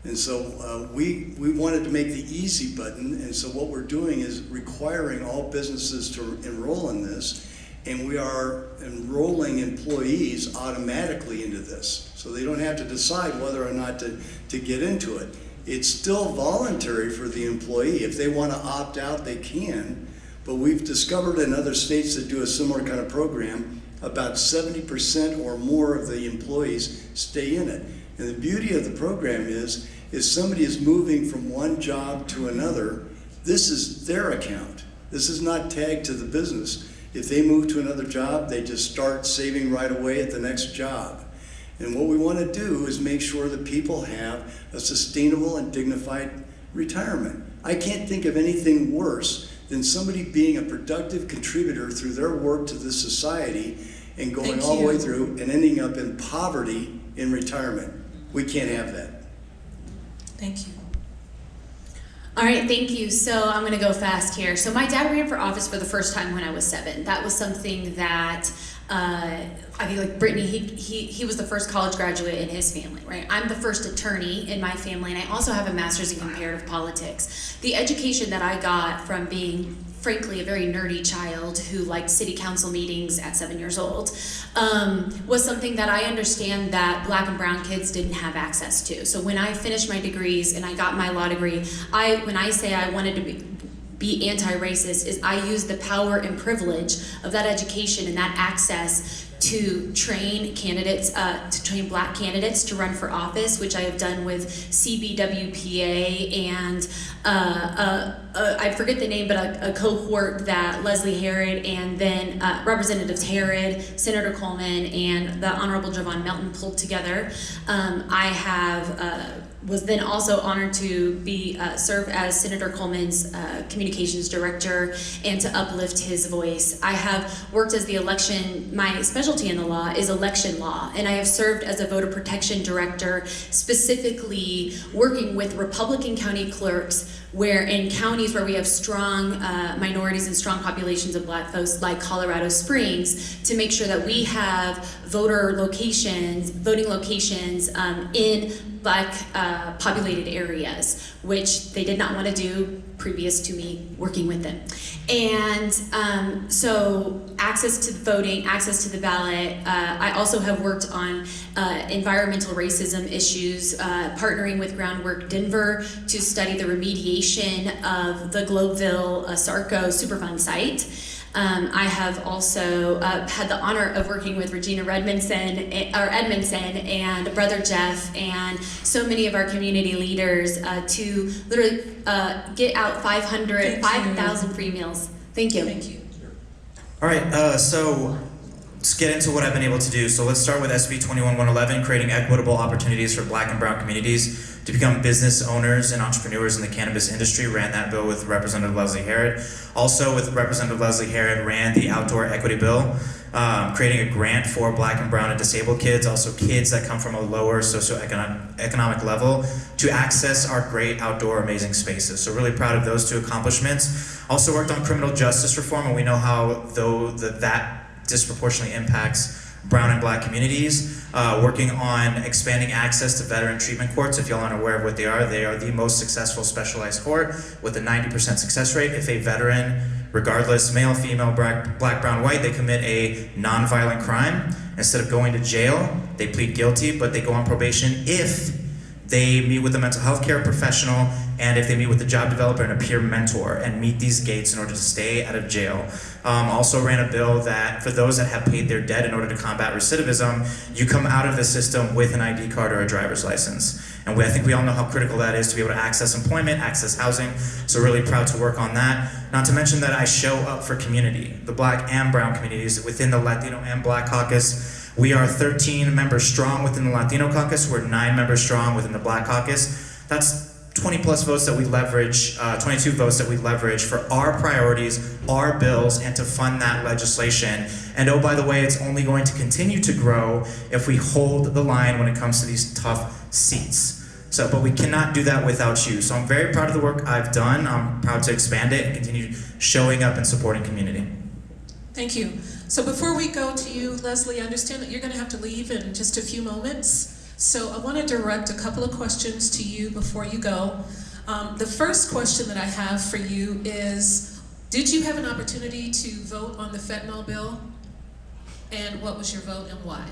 And so we wanted to make the easy button, and so what we're doing is requiring all businesses to enroll in this. And we are enrolling employees automatically into this. So they don't have to decide whether or not to get into it. It's still voluntary for the employee. If they want to opt out, they can. But we've discovered in other states that do a similar kind of program, about 70% or more of the employees stay in it. And the beauty of the program is somebody is moving from one job to another, this is their account. This is not tagged to the business. If they move to another job, they just start saving right away at the next job. And what we want to do is make sure that people have a sustainable and dignified retirement. I can't think of anything worse than somebody being a productive contributor through their work to this society and going all the way through and ending up in poverty in retirement. We can't have that. Thank you. All right, thank you. So I'm gonna go fast here. So my dad ran for office for the first time when I was 7. That was something that I think, like Brittany, he was the first college graduate in his family, right? I'm the first attorney in my family, and I also have a master's in comparative politics. The education that I got from being, frankly, a very nerdy child who liked city council meetings at 7 years old, was something that I understand that Black and brown kids didn't have access to. So when I finished my degrees and I got my law degree, when I say I wanted to be anti-racist, is I used the power and privilege of that education and that access to train candidates, to train Black candidates to run for office, which I have done with CBWPA and I forget the name, but a cohort that Leslie Herod and then Representatives Herod, Senator Coleman, and the Honorable Javon Melton pulled together. I have was then also honored to be serve as Senator Coleman's communications director and to uplift his voice. I have worked as the election, my specialty in the law is election law, and I have served as a voter protection director, specifically working with Republican county clerks where in counties where we have strong minorities and strong populations of Black folks like Colorado Springs, to make sure that we have voting locations in Black populated areas, which they did not want to do previous to me working with them. And so access to voting, access to the ballot. I also have worked on environmental racism issues, partnering with Groundwork Denver to study the remediation of the Globeville Sarco Superfund site. I have also had the honor of working with Regina Edmondson and Brother Jeff and so many of our community leaders to literally get out 5,000 free meals. Thank you. Thank you. All right, so let's get into what I've been able to do. So let's start with SB 21-111, creating equitable opportunities for Black and brown communities to become business owners and entrepreneurs in the cannabis industry. Ran that bill with Representative Leslie Herod. Also with Representative Leslie Herod, ran the outdoor equity bill, creating a grant for Black and brown and disabled kids, also kids that come from a lower socioeconomic level, to access our great outdoor amazing spaces. So really proud of those 2 accomplishments. Also worked on criminal justice reform, and we know how that disproportionately impacts brown and Black communities. Working on expanding access to veteran treatment courts. If y'all aren't aware of what they are the most successful specialized court with a 90% success rate. If a veteran, regardless, male, female, Black, brown, white, they commit a non-violent crime, instead of going to jail, they plead guilty, but they go on probation if they meet with a mental health care professional and if they meet with a job developer and a peer mentor and meet these gates in order to stay out of jail. Also ran a bill that for those that have paid their debt in order to combat recidivism, you come out of the system with an ID card or a driver's license. And I think we all know how critical that is to be able to access employment, access housing, so really proud to work on that. Not to mention that I show up for community, the Black and brown communities within the Latino and Black caucus. We are 13 members strong within the Latino caucus. We're 9 members strong within the Black caucus. That's 20 plus votes that we leverage, 22 votes that we leverage for our priorities, our bills, and to fund that legislation. And oh, by the way, it's only going to continue to grow if we hold the line when it comes to these tough seats. So, but we cannot do that without you. So I'm very proud of the work I've done. I'm proud to expand it and continue showing up and supporting community. Thank you. So before we go to you, Leslie, I understand that you're going to have to leave in just a few moments. So I want to direct a couple of questions to you before you go. The first question that I have for you is, Did you have an opportunity to vote on the fentanyl bill? And what was your vote and why?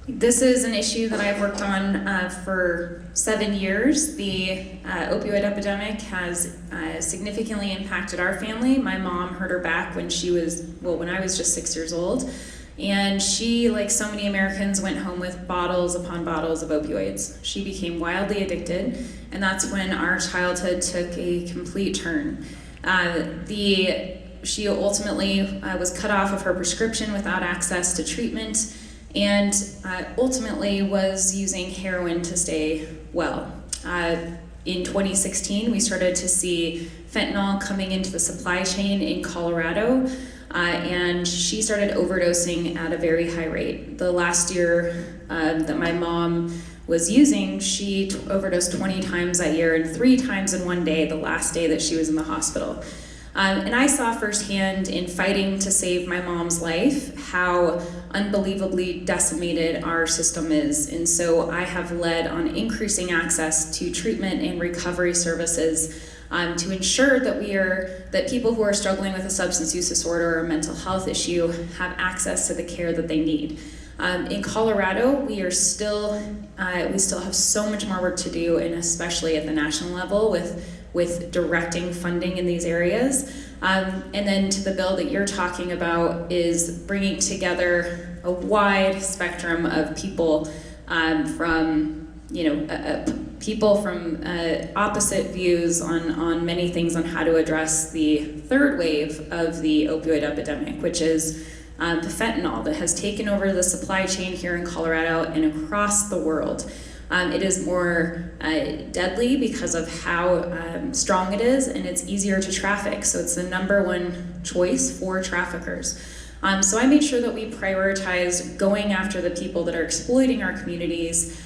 This is an issue that I've worked on for 7 years. The opioid epidemic has significantly impacted our family. My mom hurt her back when I was just 6 years old. And she, like so many Americans, went home with bottles upon bottles of opioids. She became wildly addicted, and that's when our childhood took a complete turn. She ultimately was cut off of her prescription without access to treatment, and ultimately was using heroin to stay well. In 2016, we started to see fentanyl coming into the supply chain in Colorado, and she started overdosing at a very high rate. The last year that my mom was using, she overdosed 20 times that year, and 3 times in one day, the last day that she was in the hospital. And I saw firsthand in fighting to save my mom's life how unbelievably decimated our system is. And so I have led on increasing access to treatment and recovery services to ensure that people who are struggling with a substance use disorder or a mental health issue have access to the care that they need. In Colorado, we still have so much more work to do, and especially at the national level with directing funding in these areas. And then to the bill that you're talking about is bringing together a wide spectrum of people from opposite views on many things on how to address the third wave of the opioid epidemic, which is the fentanyl that has taken over the supply chain here in Colorado and across the world. It is more deadly because of how strong it is, and it's easier to traffic. So it's the #1 choice for traffickers. So I made sure that we prioritized going after the people that are exploiting our communities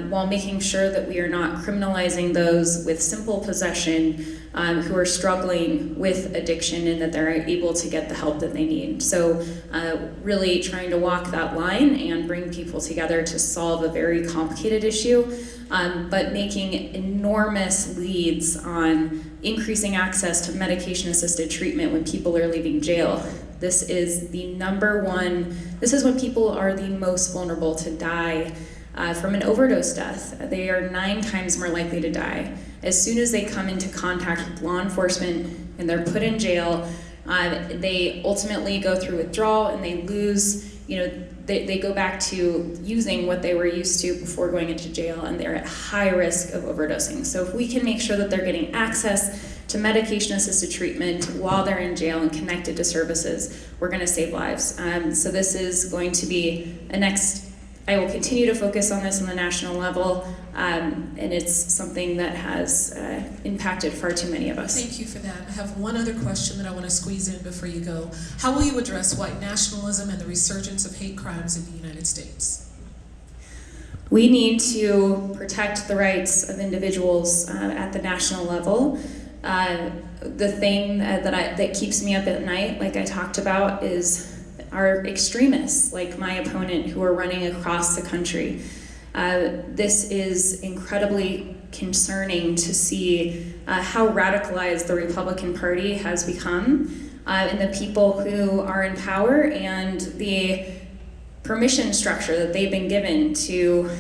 while making sure that we are not criminalizing those with simple possession who are struggling with addiction and that they're able to get the help that they need. So really trying to walk that line and bring people together to solve a very complicated issue, but making enormous leads on increasing access to medication-assisted treatment when people are leaving jail. This is the #1, this is when people are the most vulnerable to die from an overdose death. They are 9 times more likely to die. As soon as they come into contact with law enforcement and they're put in jail, they ultimately go through withdrawal and they lose, they go back to using what they were used to before going into jail, and they're at high risk of overdosing. So if we can make sure that they're getting access to medication-assisted treatment while they're in jail and connected to services, we're going to save lives. So this is going to be a next. I will continue to focus on this on the national level, and it's something that has impacted far too many of us. Thank you for that. I have one other question that I want to squeeze in before you go. How will you address white nationalism and the resurgence of hate crimes in the United States? We need to protect the rights of individuals at the national level. The thing that keeps me up at night, like I talked about, is are extremists like my opponent who are running across the country. This is incredibly concerning to see how radicalized the Republican Party has become, and the people who are in power and the permission structure that they've been given to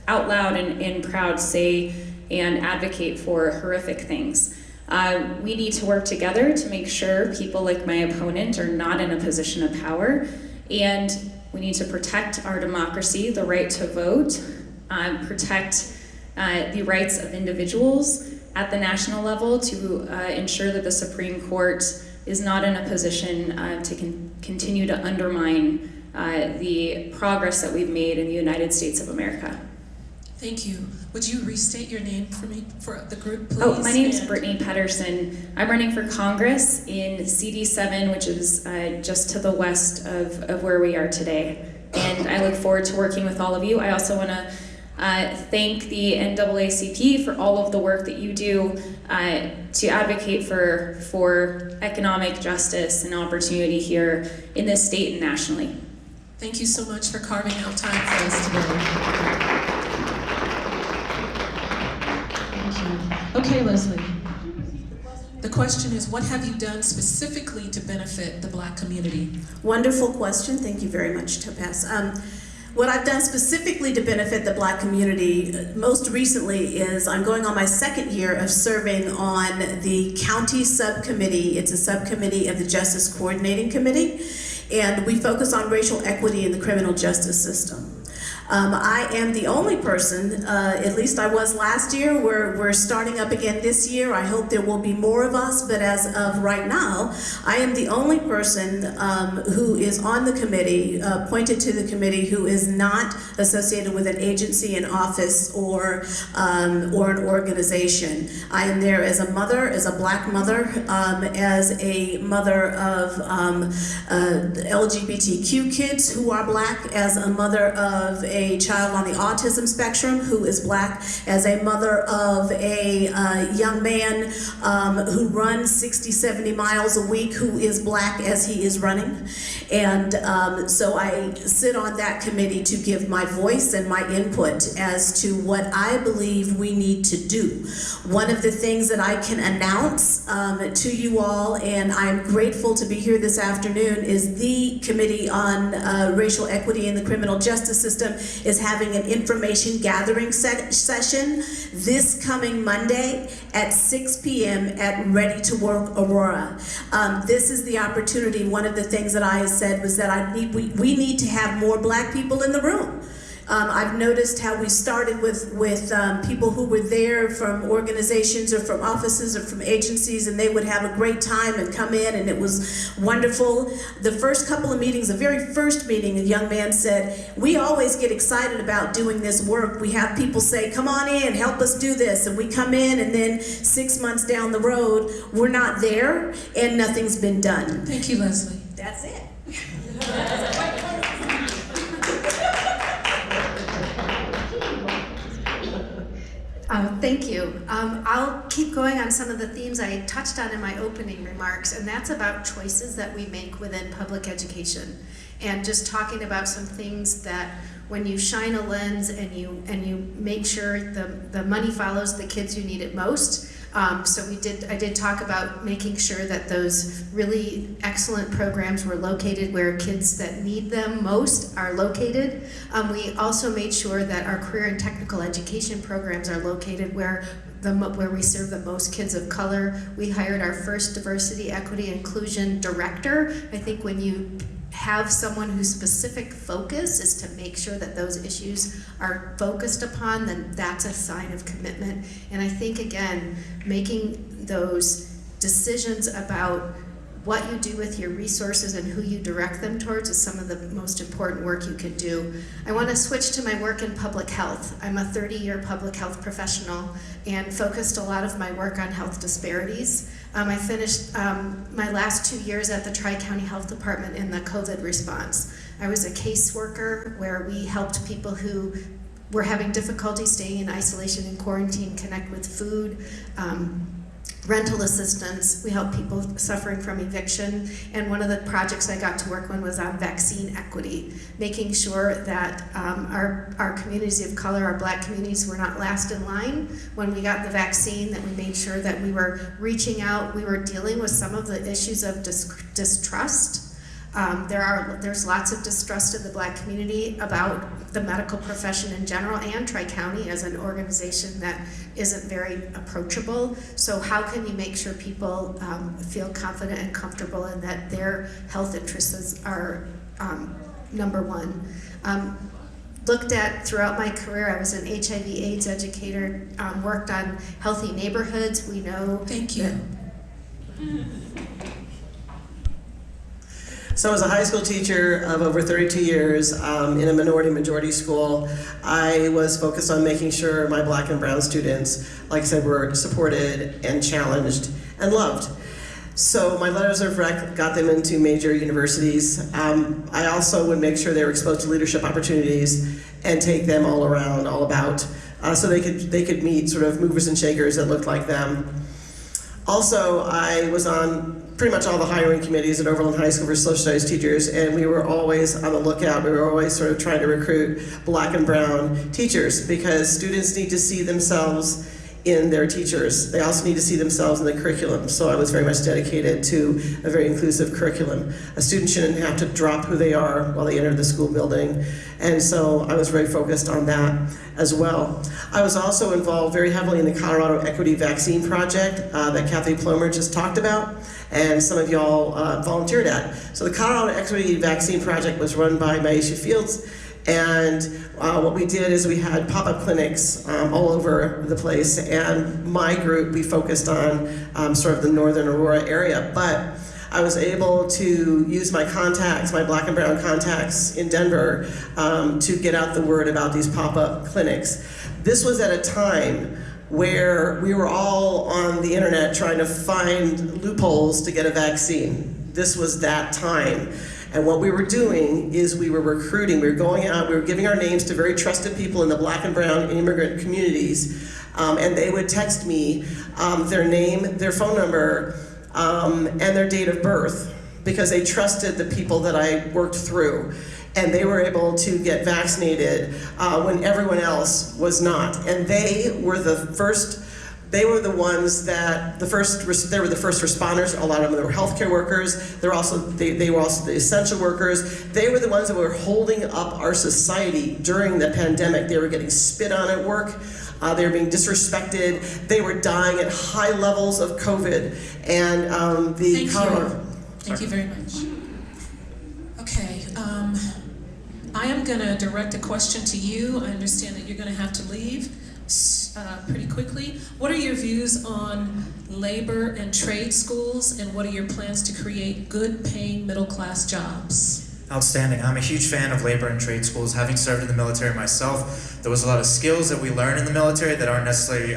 out loud and proud say and advocate for horrific things. We need to work together to make sure people like my opponent are not in a position of power, and we need to protect our democracy, the right to vote, protect the rights of individuals at the national level to ensure that the Supreme Court is not in a position to continue to undermine the progress that we've made in the United States of America. Thank you. Would you restate your name for me, for the group, please? Oh, my name is Brittany Pettersen. I'm running for Congress in CD7, which is just to the west of where we are today. And I look forward to working with all of you. I also want to thank the NAACP for all of the work that you do to advocate for economic justice and opportunity here in this state and nationally. Thank you so much for carving out time for us today. Okay, Leslie. The question is, what have you done specifically to benefit the Black community? Wonderful question. Thank you very much, Topaz. What I've done specifically to benefit the Black community most recently is I'm going on my second year of serving on the county subcommittee. It's a subcommittee of the Justice Coordinating Committee, and we focus on racial equity in the criminal justice system. I am the only person, at least I was last year, we're starting up again this year. I hope there will be more of us, but as of right now, I am the only person who is on the committee, appointed to the committee, who is not associated with an agency, an office, or an organization. I am there as a mother, as a Black mother, as a mother of LGBTQ kids who are Black, as a mother of a child on the autism spectrum who is Black, as a mother of a young man who runs 60, 70 miles a week who is Black as he is running. And so I sit on that committee to give my voice and my input as to what I believe we need to do. One of the things that I can announce to you all, and I'm grateful to be here this afternoon, is the Committee on Racial Equity in the Criminal Justice System is having an information gathering session this coming Monday at 6 p.m. at Ready to Work Aurora. This is the opportunity. One of the things that I said was that we need to have more Black people in the room. I've noticed how we started with people who were there from organizations or from offices or from agencies, and they would have a great time and come in, and it was wonderful. The first couple of meetings, the very first meeting, a young man said, "We always get excited about doing this work. We have people say, 'Come on in, help us do this,' and we come in, and then 6 months down the road, we're not there, and nothing's been done." Thank you, Leslie. That's it. Thank you. I'll keep going on some of the themes I touched on in my opening remarks, and that's about choices that we make within public education. And just talking about some things that when you shine a lens and you make sure the money follows the kids who need it most. So I did talk about making sure that those really excellent programs were located where kids that need them most are located. We also made sure that our career and technical education programs are located where we serve the most kids of color. We hired our first diversity, equity, inclusion director. I think when you have someone whose specific focus is to make sure that those issues are focused upon, then that's a sign of commitment. And I think, again, making those decisions about what you do with your resources and who you direct them towards is some of the most important work you can do. I want to switch to my work in public health. I'm a 30-year public health professional and focused a lot of my work on health disparities. I finished my last 2 years at the Tri-County Health Department in the COVID response. I was a caseworker where we helped people who were having difficulty staying in isolation and quarantine connect with food, rental assistance. We help people suffering from eviction, and one of the projects I got to work on was on vaccine equity, making sure that our communities of color, our Black communities, were not last in line when we got the vaccine, that we made sure that we were reaching out, we were dealing with some of the issues of distrust. There's lots of distrust in the Black community about the medical profession in general, and Tri-County as an organization that isn't very approachable. So how can you make sure people feel confident and comfortable and that their health interests are number one? Looked at throughout my career, I was an HIV/AIDS educator, worked on healthy neighborhoods. We know. Thank you. So as a high school teacher of over 32 years in a minority-majority school, I was focused on making sure my Black and brown students, like I said, were supported and challenged and loved. So my letters of rec got them into major universities. I also would make sure they were exposed to leadership opportunities and take them all around, all about, so they could meet sort of movers and shakers that looked like them. Also, I was on pretty much all the hiring committees at Overland High School for social studies teachers, and we were always on the lookout. We were always sort of trying to recruit Black and brown teachers because students need to see themselves in their teachers. They also need to see themselves in the curriculum. So I was very much dedicated to a very inclusive curriculum. A student shouldn't have to drop who they are while they enter the school building. And so I was very focused on that as well. I was also involved very heavily in the Colorado Equity Vaccine Project that Kathy Plomer just talked about, and some of y'all volunteered at. So the Colorado Equity Vaccine Project was run by Maisha Fields, and what we did is we had pop-up clinics all over the place, and my group, we focused on sort of the northern Aurora area, but I was able to use my contacts, my black and brown contacts in Denver, to get out the word about these pop-up clinics. This was at a time where we were all on the internet trying to find loopholes to get a vaccine. This was that time. And what we were doing is we were recruiting, we were going out, we were giving our names to very trusted people in the black and brown immigrant communities, and they would text me their name, their phone number, and their date of birth, because they trusted the people that I worked through. And they were able to get vaccinated when everyone else was not. And they were the first, they were the ones that, they were the first responders. A lot of them were healthcare workers. They were also the essential workers. They were the ones that were holding up our society during the pandemic. They were getting spit on at work. They were being disrespected. They were dying at high levels of COVID. And Thank you very much. Okay, I am gonna direct a question to you. I understand that you're gonna have to leave pretty quickly. What are your views on labor and trade schools, and what are your plans to create good paying middle class jobs? Outstanding. I'm a huge fan of labor and trade schools. Having served in the military myself, there was a lot of skills that we learn in the military that aren't necessarily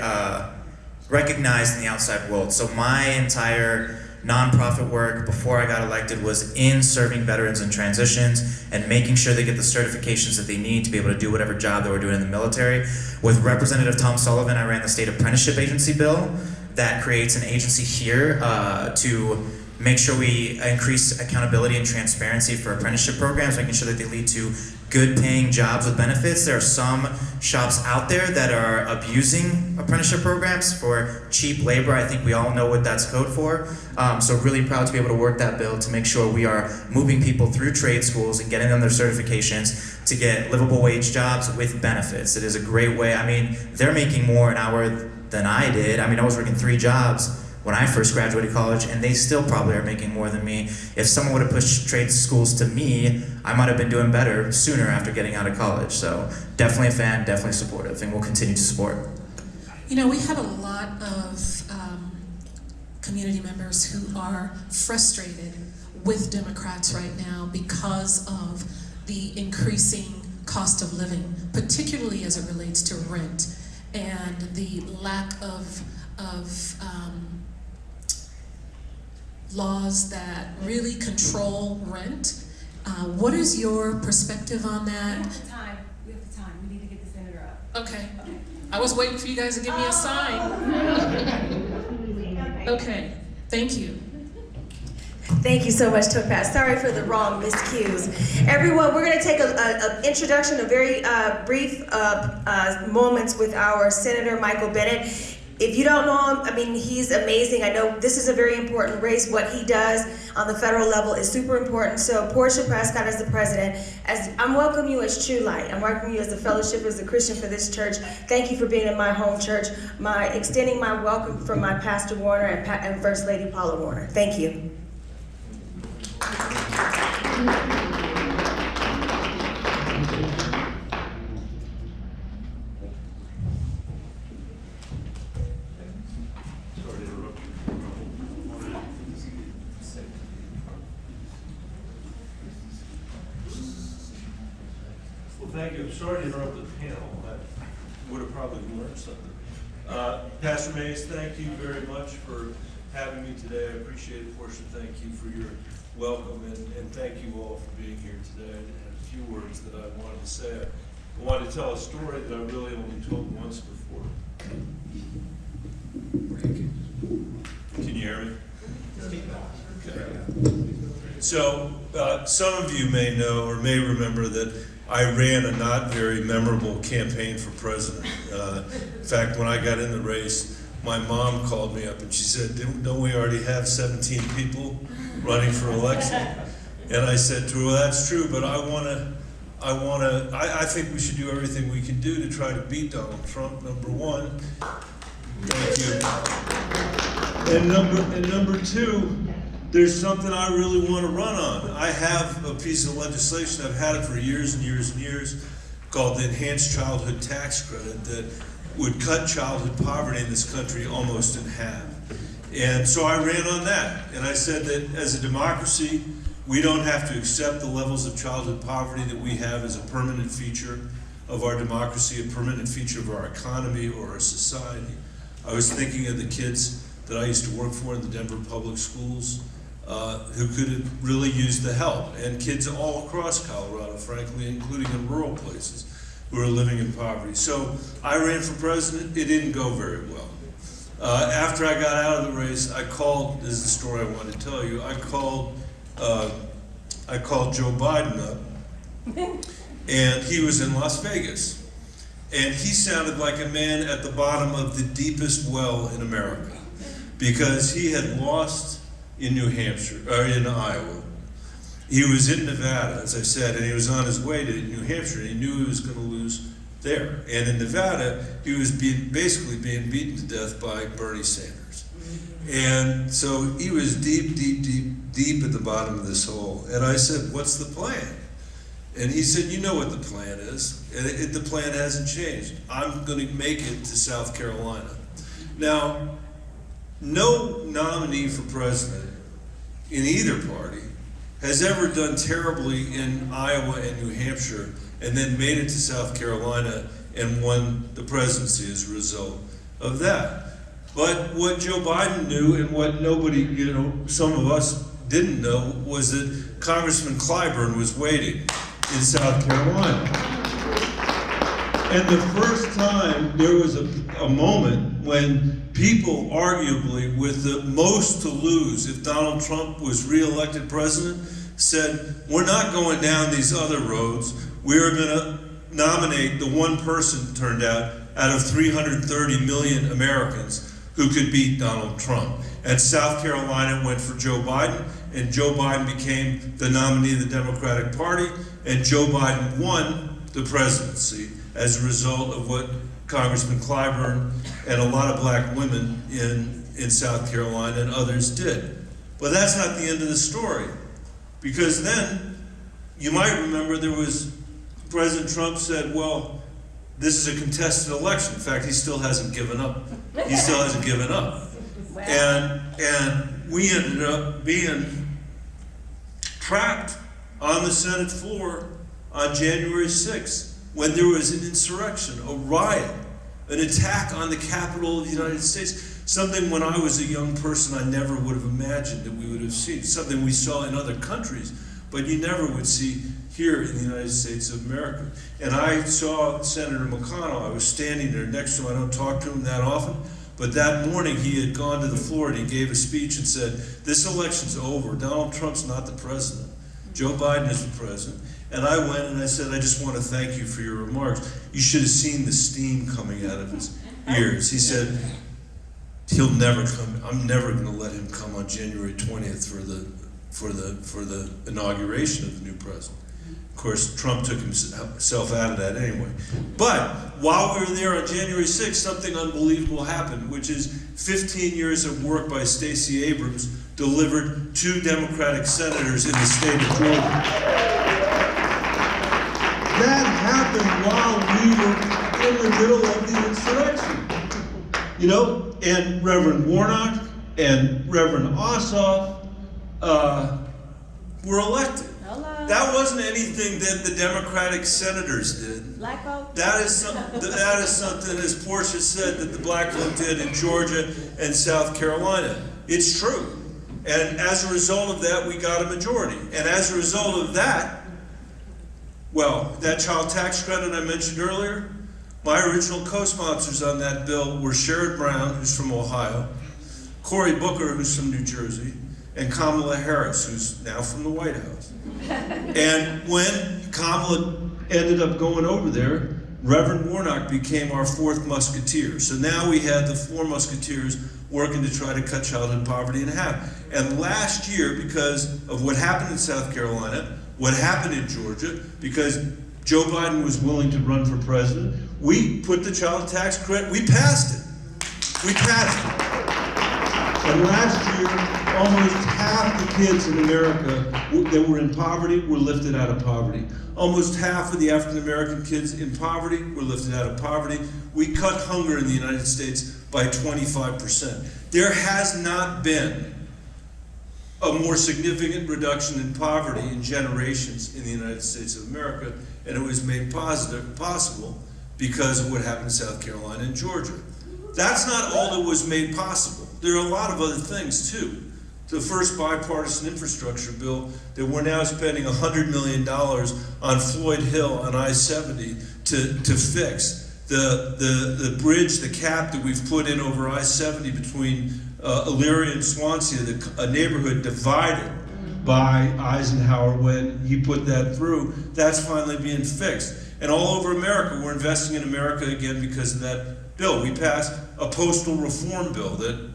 recognized in the outside world. So my entire nonprofit work before I got elected was in serving veterans in transitions and making sure they get the certifications that they need to be able to do whatever job they were doing in the military. With Representative Tom Sullivan, I ran the state apprenticeship agency bill that creates an agency here to make sure we increase accountability and transparency for apprenticeship programs, making sure that they lead to good paying jobs with benefits. There are some shops out there that are abusing apprenticeship programs for cheap labor. I think we all know what that's code for. So really proud to be able to work that bill to make sure we are moving people through trade schools and getting them their certifications to get livable wage jobs with benefits. It is a great way. I mean, they're making more an hour than I did. I mean, I was working 3 jobs when I first graduated college, and they still probably are making more than me. If someone would have pushed trade schools to me, I might have been doing better sooner after getting out of college. So definitely a fan, definitely supportive, and we'll continue to support. You know, we have a lot of community members who are frustrated with Democrats right now because of the increasing cost of living, particularly as it relates to rent and the lack of laws that really control rent. What is your perspective on that? We have the time. We need to get the senator up. Okay. I was waiting for you guys to give me a sign. Okay. Thank you. Thank you so much, Topaz. Sorry for the wrong miscues. Everyone, we're going to take an introduction, a very brief moments with our Senator Michael Bennet. If you don't know him, I mean, he's amazing. I know this is a very important race. What he does on the federal level is super important. So Portia Prescott as the president, I'm welcoming you as True Light. I'm welcoming you as a fellowship, as a Christian for this church. Thank you for being in my home church. Extending my welcome from my Pastor Warner and First Lady Paula Warner. Thank you. Thank you. I'm sorry to interrupt the panel. I would have probably learned something. Pastor Mays, thank you very much for having me today. I appreciate it. Portia, thank you for your welcome, and thank you all for being here today. I had a few words that I wanted to say. I wanted to tell a story that I really only told once before. Can you hear me? Okay. So some of you may know or may remember that I ran a not very memorable campaign for president. In fact, when I got in the race, my mom called me up and she said, don't we already have 17 people running for election? And I said to her, well, that's true, but I think we should do everything we can do to try to beat Donald Trump, number one. Thank you. And number two, there's something I really want to run on. I have a piece of legislation, I've had it for years and years and years, called the Enhanced Childhood Tax Credit that would cut childhood poverty in this country almost in half. And so I ran on that, and I said that as a democracy, we don't have to accept the levels of childhood poverty that we have as a permanent feature of our democracy, a permanent feature of our economy or our society. I was thinking of the kids that I used to work for in the Denver public schools who could really use the help, and kids all across Colorado, frankly, including in rural places who are living in poverty. So I ran for president. It didn't go very well. After I got out of the race, I called, this is the story I wanted to tell you, I called Joe Biden up, and he was in Las Vegas. And he sounded like a man at the bottom of the deepest well in America, because he had lost in New Hampshire, or in Iowa. He was in Nevada, as I said, and he was on his way to New Hampshire, and he knew he was going to lose there. And in Nevada, he was basically being beaten to death by Bernie Sanders. And so he was deep at the bottom of this hole. And I said, what's the plan? And he said, you know what the plan is. And the plan hasn't changed. I'm going to make it to South Carolina. Now, no nominee for president in either party has ever done terribly in Iowa and New Hampshire and then made it to South Carolina and won the presidency as a result of that. But what Joe Biden knew, and what nobody, some of us didn't know, was that Congressman Clyburn was waiting in South Carolina. And the first time there was a moment when people, arguably with the most to lose if Donald Trump was re-elected president, said, we're not going down these other roads. We're going to nominate the one person, turned out of 330 million Americans who could beat Donald Trump. And South Carolina went for Joe Biden, and Joe Biden became the nominee of the Democratic Party, and Joe Biden won the presidency as a result of what Congressman Clyburn and a lot of black women in South Carolina and others did. But that's not the end of the story, because then, you might remember President Trump said, well, this is a contested election. In fact, he still hasn't given up. He still hasn't given up. And we ended up being trapped on the Senate floor on January 6th when there was an insurrection, a riot, an attack on the Capitol of the United States. Something when I was a young person I never would have imagined that we would have seen. Something we saw in other countries, but you never would see here in the United States of America. And I saw Senator McConnell. I was standing there next to him. I don't talk to him that often, but that morning he had gone to the floor and he gave a speech and said, this election's over. Donald Trump's not the president. Joe Biden is the president. And I went and I said, I just want to thank you for your remarks. You should have seen the steam coming out of his ears. He said, he'll never come. I'm never going to let him come on January 20th for the inauguration of the new president. Of course, Trump took himself out of that anyway. But while we were there on January 6th, something unbelievable happened, which is 15 years of work by Stacey Abrams delivered 2 Democratic senators in the state of Georgia. That happened while we were in the middle of the insurrection. And Reverend Warnock and Reverend Ossoff were elected. Hello. That wasn't anything that the Democratic senators did. Black vote? That is something, as Portia said, that the black vote did in Georgia and South Carolina. It's true. And as a result of that, we got a majority. And as a result of that, well, that child tax credit I mentioned earlier, my original co-sponsors on that bill were Sherrod Brown, who's from Ohio, Cory Booker, who's from New Jersey, and Kamala Harris, who's now from the White House. And when Kamala ended up going over there. Reverend Warnock became our 4th musketeer. So now we had the 4 musketeers working to try to cut childhood poverty in half. And last year, because of what happened in South Carolina, what happened in Georgia, because Joe Biden was willing to run for president, we put the child tax credit, we passed it. We passed it. And last year, almost half the kids in America that were in poverty were lifted out of poverty. Almost half of the African American kids in poverty were lifted out of poverty. We cut hunger in the United States by 25%. There has not been a more significant reduction in poverty in generations in the United States of America, and it was made possible because of what happened in South Carolina and Georgia. That's not all that was made possible. There are a lot of other things too. The first bipartisan infrastructure bill that we're now spending $100 million on Floyd Hill on I-70 to fix. The bridge, the cap that we've put in over I-70 between Elyria and Swansea, a neighborhood divided by Eisenhower when he put that through, that's finally being fixed. And all over America, we're investing in America again because of that bill. We passed a postal reform bill that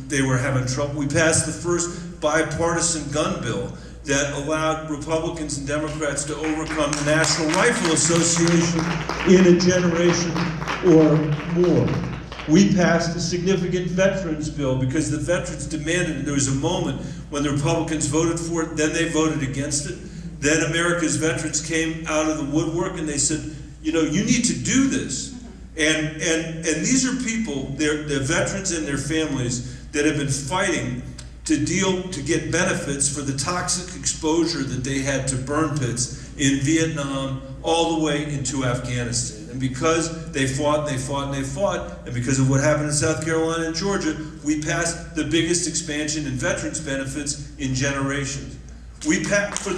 they were having trouble. We passed the first bipartisan gun bill that allowed Republicans and Democrats to overcome the National Rifle Association in a generation or more. We passed a significant veterans bill because the veterans demanded it. There was a moment when the Republicans voted for it, then they voted against it. Then America's veterans came out of the woodwork and they said, you know, you need to do this. And these are people, they're veterans and their families that have been fighting to get benefits for the toxic exposure that they had to burn pits in Vietnam all the way into Afghanistan. And because they fought and they fought and they fought, and because of what happened in South Carolina and Georgia, we passed the biggest expansion in veterans benefits in generations. We passed, for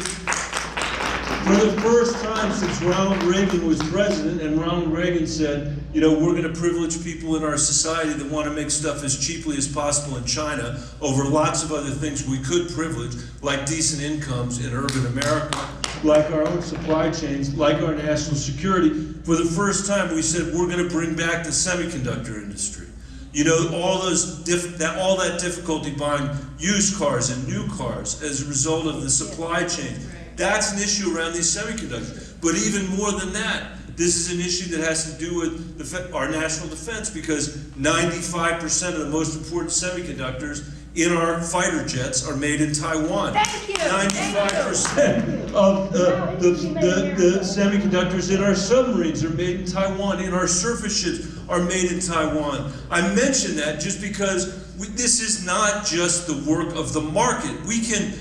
the first time since Ronald Reagan was president, and Ronald Reagan said, you know, we're going to privilege people in our society that want to make stuff as cheaply as possible in China over lots of other things we could privilege, like decent incomes in urban America, like our own supply chains, like our national security. For the first time, we said we're going to bring back the semiconductor industry. You know, all that difficulty buying used cars and new cars as a result of the supply chain. That's an issue around these semiconductors. But even more than that, this is an issue that has to do with our national defense, because 95% of the most important semiconductors in our fighter jets are made in Taiwan. 95% of the semiconductors in our submarines are made in Taiwan. In our surface ships are made in Taiwan. I mention that just because this is not just the work of the market. We can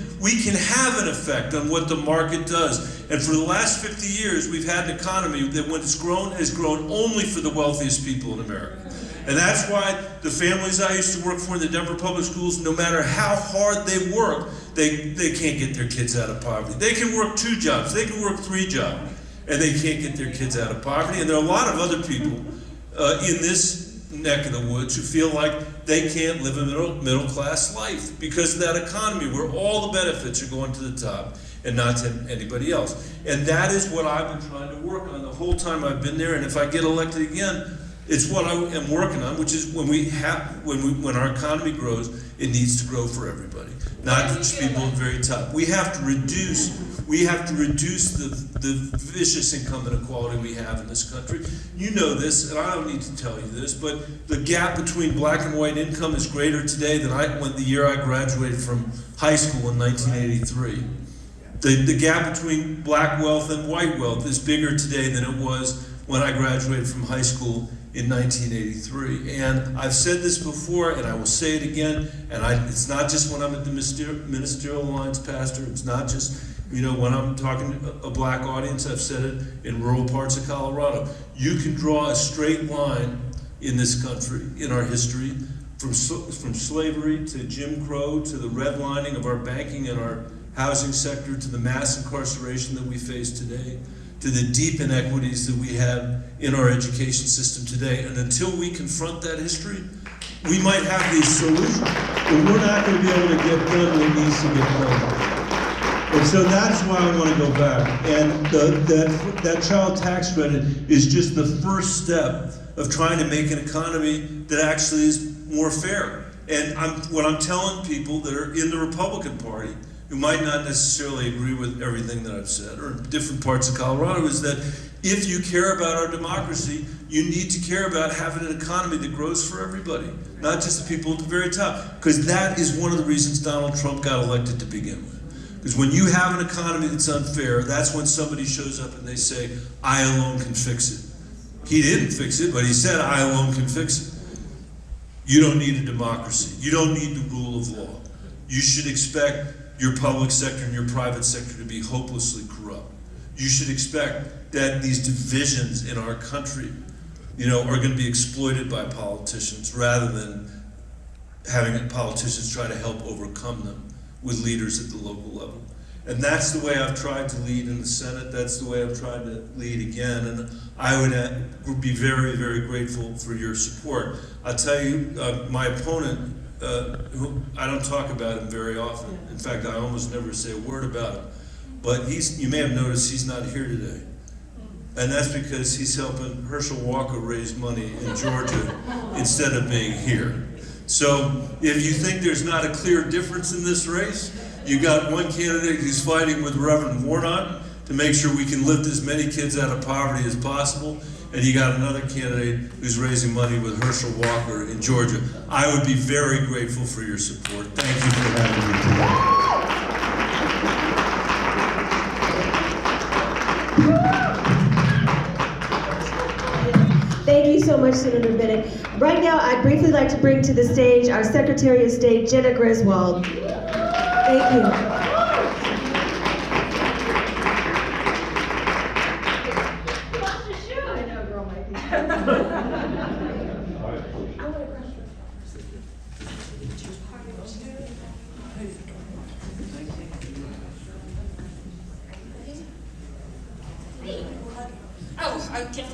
have an effect on what the market does. And for the last 50 years, we've had an economy that when it's grown, has grown only for the wealthiest people in America. And that's why the families I used to work for in the Denver public schools, no matter how hard they work, they can't get their kids out of poverty. They can work 2 jobs, they can work 3 jobs, and they can't get their kids out of poverty. And there are a lot of other people in this neck of the woods who feel like they can't live a middle class life because of that economy where all the benefits are going to the top and not to anybody else. And that is what I've been trying to work on the whole time I've been there. And if I get elected again, it's what I am working on, which is when our economy grows, it needs to grow for everybody, not just people at the very top. We have to reduce the vicious income inequality we have in this country. You know this, and I don't need to tell you this, but the gap between black and white income is greater today than the year I graduated from high school in 1983. The gap between black wealth and white wealth is bigger today than it was when I graduated from high school in 1983. And I've said this before, and I will say it again, and it's not just when I'm at the Ministerial Alliance, Pastor, it's not just, you know, when I'm talking to a black audience, I've said it in rural parts of Colorado. You can draw a straight line in this country, in our history, from slavery to Jim Crow to the redlining of our banking and our housing sector to the mass incarceration that we face today, to the deep inequities that we have in our education system today. And until we confront that history, we might have these solutions, but we're not going to be able to get done what needs to get done. And so that's why I want to go back. And that child tax credit is just the first step of trying to make an economy that actually is more fair. And what I'm telling people that are in the Republican Party, who might not necessarily agree with everything that I've said, or in different parts of Colorado, is that if you care about our democracy, you need to care about having an economy that grows for everybody, not just the people at the very top. Because that is one of the reasons Donald Trump got elected to begin with. Because when you have an economy that's unfair, that's when somebody shows up and they say, I alone can fix it. He didn't fix it, but he said, I alone can fix it. You don't need a democracy. You don't need the rule of law. You should expect your public sector and your private sector to be hopelessly corrupt. You should expect that these divisions in our country, are going to be exploited by politicians rather than having politicians try to help overcome them with leaders at the local level. And that's the way I've tried to lead in the Senate. That's the way I've tried to lead again. And I would be very, very grateful for your support. I'll tell you, my opponent, who I don't talk about him very often. In fact, I almost never say a word about him. But you may have noticed he's not here today. And that's because he's helping Herschel Walker raise money in Georgia instead of being here. So if you think there's not a clear difference in this race, you got one candidate who's fighting with Reverend Warnock to make sure we can lift as many kids out of poverty as possible, and you got another candidate who's raising money with Herschel Walker in Georgia. I would be very grateful for your support. Thank you for having me today. Thank you so much, Senator Bennet. Right now, I'd briefly like to bring to the stage our Secretary of State, Jena Griswold. Thank you. Oh, okay.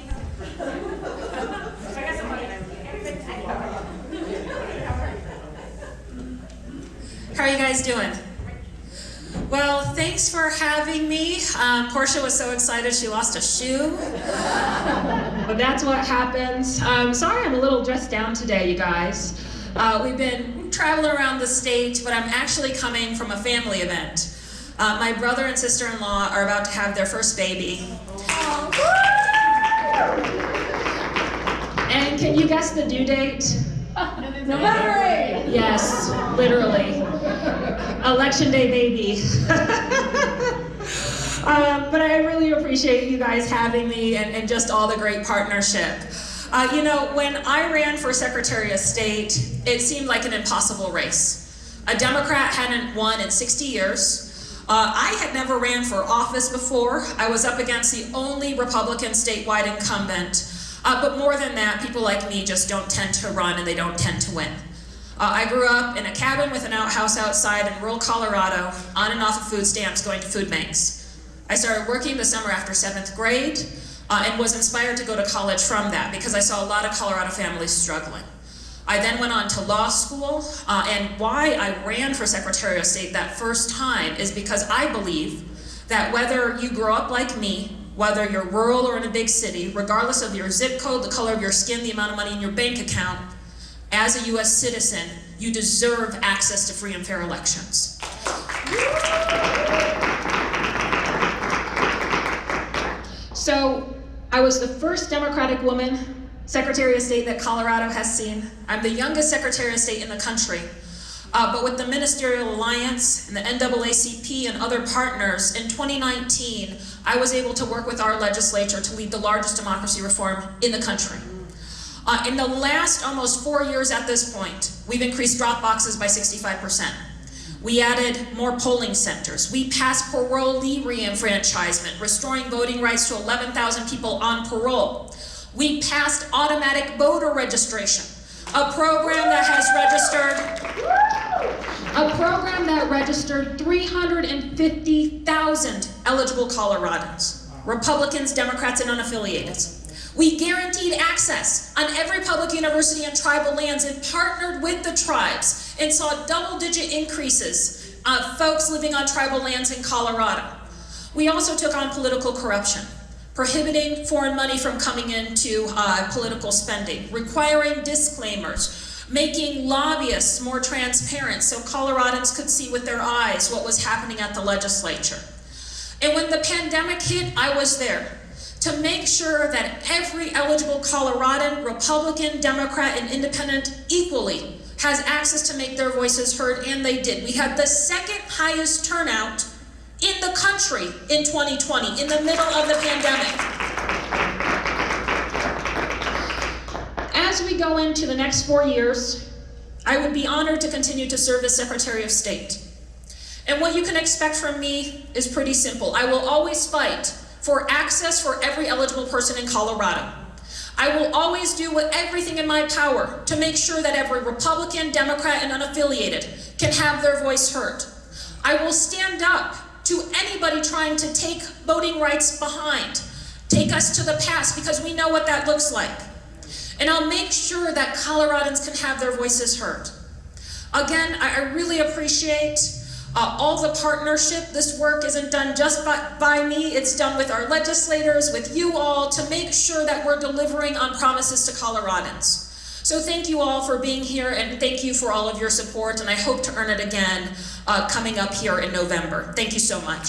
How are you guys doing? Well, thanks for having me. Portia was so excited she lost a shoe. But that's what happens. Sorry I'm a little dressed down today, you guys. We've been traveling around the state, but I'm actually coming from a family event. My brother and sister-in-law are about to have their first baby. And can you guess the due date? November 8th. Yes, literally. Election day baby. But I really appreciate you guys having me and just all the great partnership. When I ran for Secretary of State, it seemed like an impossible race. A Democrat hadn't won in 60 years. I had never ran for office before. I was up against the only Republican statewide incumbent. But more than that, people like me just don't tend to run and they don't tend to win. I grew up in a cabin with an outhouse outside in rural Colorado, on and off of food stamps, going to food banks. I started working the summer after 7th grade and was inspired to go to college from that because I saw a lot of Colorado families struggling. I then went on to law school, and why I ran for Secretary of State that first time is because I believe that whether you grow up like me, whether you're rural or in a big city, regardless of your zip code, the color of your skin, the amount of money in your bank account, as a US citizen, you deserve access to free and fair elections. So, I was the first Democratic woman Secretary of State that Colorado has seen. I'm the youngest Secretary of State in the country. But with the Ministerial Alliance and the NAACP and other partners, in 2019, I was able to work with our legislature to lead the largest democracy reform in the country. In the last almost 4 years at this point, we've increased drop boxes by 65%. We added more polling centers. We passed parolee re-enfranchisement, restoring voting rights to 11,000 people on parole. We passed automatic voter registration, a program that registered 350,000 eligible Coloradans, Republicans, Democrats, and unaffiliated. We guaranteed access on every public university and tribal lands and partnered with the tribes and saw double-digit increases folks living on tribal lands in Colorado. We also took on political corruption, prohibiting foreign money from coming into political spending, requiring disclaimers, making lobbyists more transparent so Coloradans could see with their eyes what was happening at the legislature. And when the pandemic hit, I was there to make sure that every eligible Coloradan, Republican, Democrat, and Independent equally has access to make their voices heard, and they did. We had the second highest turnout in the country in 2020, in the middle of the pandemic. As we go into the next 4 years, I would be honored to continue to serve as Secretary of State. And what you can expect from me is pretty simple. I will always fight for access for every eligible person in Colorado. I will always do everything in my power to make sure that every Republican, Democrat, and unaffiliated can have their voice heard. I will stand up to anybody trying to take voting rights behind, take us to the past, because we know what that looks like. And I'll make sure that Coloradans can have their voices heard. Again, I really appreciate all the partnership. This work isn't done just by me, it's done with our legislators, with you all, to make sure that we're delivering on promises to Coloradans. So thank you all for being here, and thank you for all of your support, and I hope to earn it again coming up here in November. Thank you so much.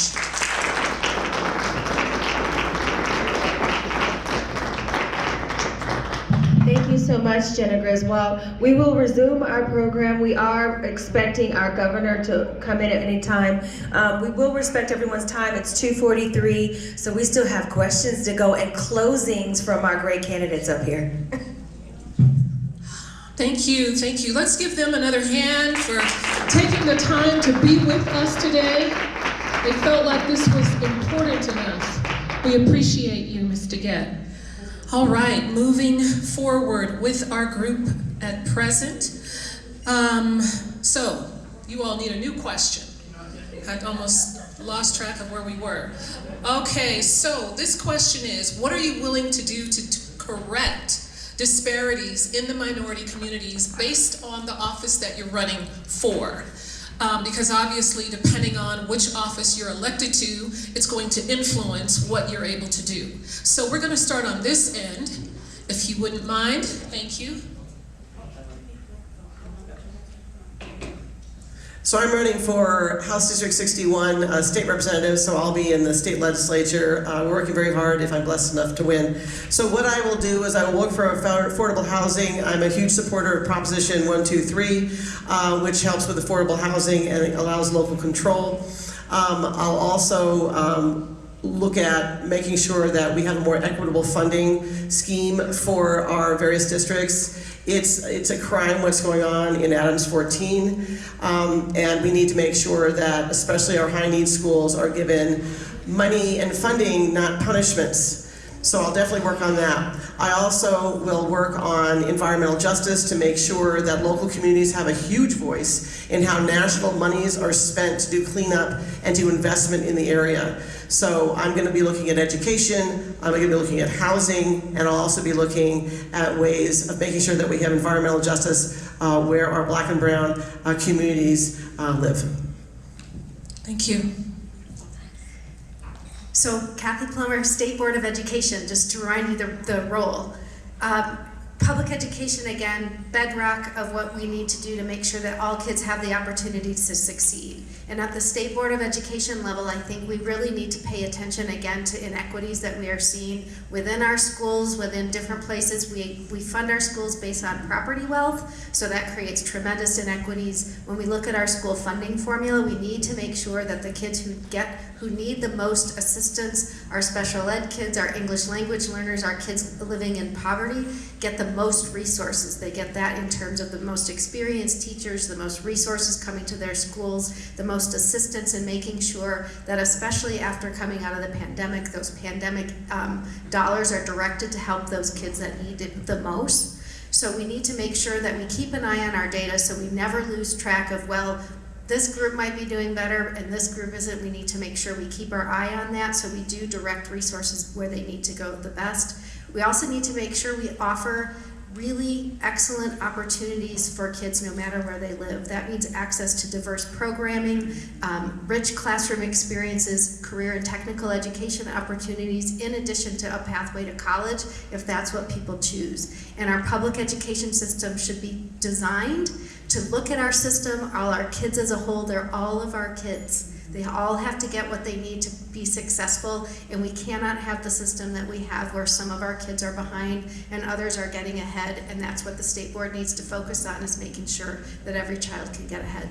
Thank you so much, Jena Griswold. We will resume our program. We are expecting our governor to come in at any time. We will respect everyone's time. It's 2:43, so we still have questions to go and closings from our great candidates up here. Thank you, thank you. Let's give them another hand for taking the time to be with us today. They felt like this was important enough. We appreciate you, Ms. DeGette. All right, moving forward with our group at present. So, you all need a new question. I almost lost track of where we were. Okay, so this question is, what are you willing to do to correct disparities in the minority communities based on the office that you're running for? Because obviously, depending on which office you're elected to, it's going to influence what you're able to do. So we're going to start on this end, if you wouldn't mind. Thank you. So I'm running for House District 61 state representative, so I'll be in the state legislature. We're working very hard if I'm blessed enough to win. So what I will do is I will look for affordable housing. I'm a huge supporter of Proposition 123, which helps with affordable housing and allows local control. I'll also look at making sure that we have a more equitable funding scheme for our various districts. It's a crime what's going on in Adams 14, and we need to make sure that especially our high needs schools are given money and funding, not punishments. So I'll definitely work on that. I also will work on environmental justice to make sure that local communities have a huge voice in how national monies are spent to do cleanup and do investment in the area. So I'm going to be looking at education, I'm going to be looking at housing, and I'll also be looking at ways of making sure that we have environmental justice where our black and brown communities live. Thank you. So Kathy Plummer, State Board of Education, just to remind you the role. Public education, again, bedrock of what we need to do to make sure that all kids have the opportunity to succeed. And at the State Board of Education level, I think we really need to pay attention again to inequities that we are seeing within our schools, within different places. We fund our schools based on property wealth, so that creates tremendous inequities. When we look at our school funding formula, we need to make sure that the kids who need the most assistance, our special ed kids, our English language learners, our kids living in poverty, get the most resources. They get that in terms of the most experienced teachers, the most resources coming to their schools, the most assistance in making sure that, especially after coming out of the pandemic, those pandemic dollars are directed to help those kids that need it the most. So we need to make sure that we keep an eye on our data so we never lose track of, well, this group might be doing better and this group isn't. We need to make sure we keep our eye on that so we do direct resources where they need to go the best. We also need to make sure we offer really excellent opportunities for kids no matter where they live. That means access to diverse programming, rich classroom experiences, career and technical education opportunities, in addition to a pathway to college if that's what people choose. And our public education system should be designed to look at our system, all our kids as a whole. They're all of our kids. They all have to get what they need to be successful, and we cannot have the system that we have where some of our kids are behind and others are getting ahead, and that's what the state board needs to focus on, is making sure that every child can get ahead.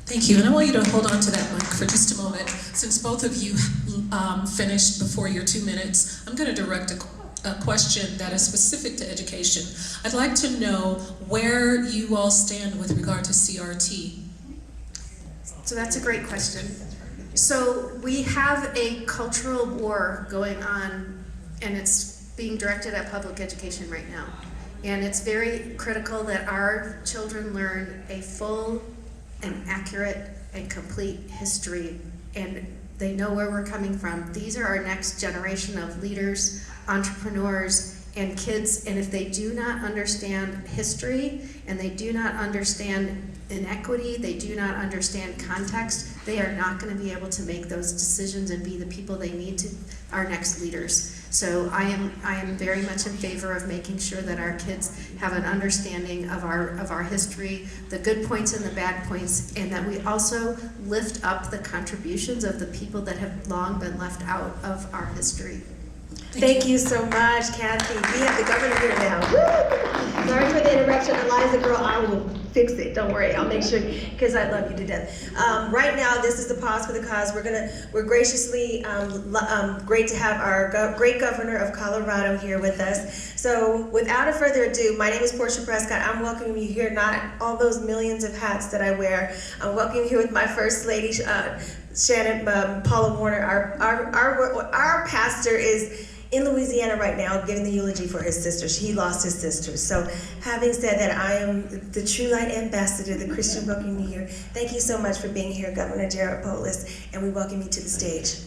Thank you, and I want you to hold on to that mic for just a moment. Since both of you finished before your 2 minutes, I'm going to direct a question that is specific to education. I'd like to know where you all stand with regard to CRT. So that's a great question. So we have a cultural war going on, and it's being directed at public education right now. And it's very critical that our children learn a full and accurate and complete history, and they know where we're coming from. These are our next generation of leaders, entrepreneurs, and kids, and if they do not understand history and they do not understand inequity, they do not understand context, they are not going to be able to make those decisions and be the people they need to, our next leaders. So I am very much in favor of making sure that our kids have an understanding of our history, the good points and the bad points, and that we also lift up the contributions of the people that have long been left out of our history. Thank you so much, Kathy. We have the governor here now. Woo! Sorry for the interruption, Eliza, girl. I will fix it. Don't worry. I'll make sure, because I love you to death. Right now, this is the Pause for the Cause. We're graciously great to have our great governor of Colorado here with us. So, without further ado, my name is Portia Prescott. I'm welcoming you here. Not all those millions of hats that I wear. I'm welcoming you here with my first lady, Shannon Paula Warner. Our pastor is in Louisiana right now, giving the eulogy for his sisters. He lost his sisters. So having said that, I am the True Light Ambassador, the Christian welcoming you here. Thank you so much for being here, Governor Jared Polis, and we welcome you to the stage.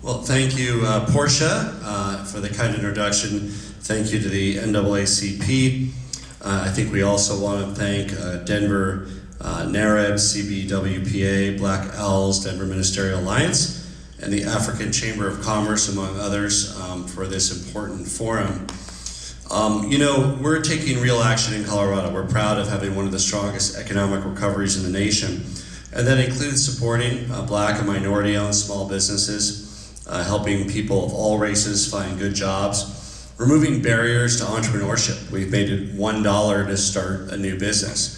Well, thank you, Portia, for the kind introduction. Thank you to the NAACP. I think we also want to thank Denver NAREB, CBWPA, Black Owls, Denver Ministerial Alliance, and the African Chamber of Commerce, among others, for this important forum. You know, we're taking real action in Colorado. We're proud of having one of the strongest economic recoveries in the nation. And that includes supporting Black and minority-owned small businesses, helping people of all races find good jobs, removing barriers to entrepreneurship. We've made it $1 to start a new business.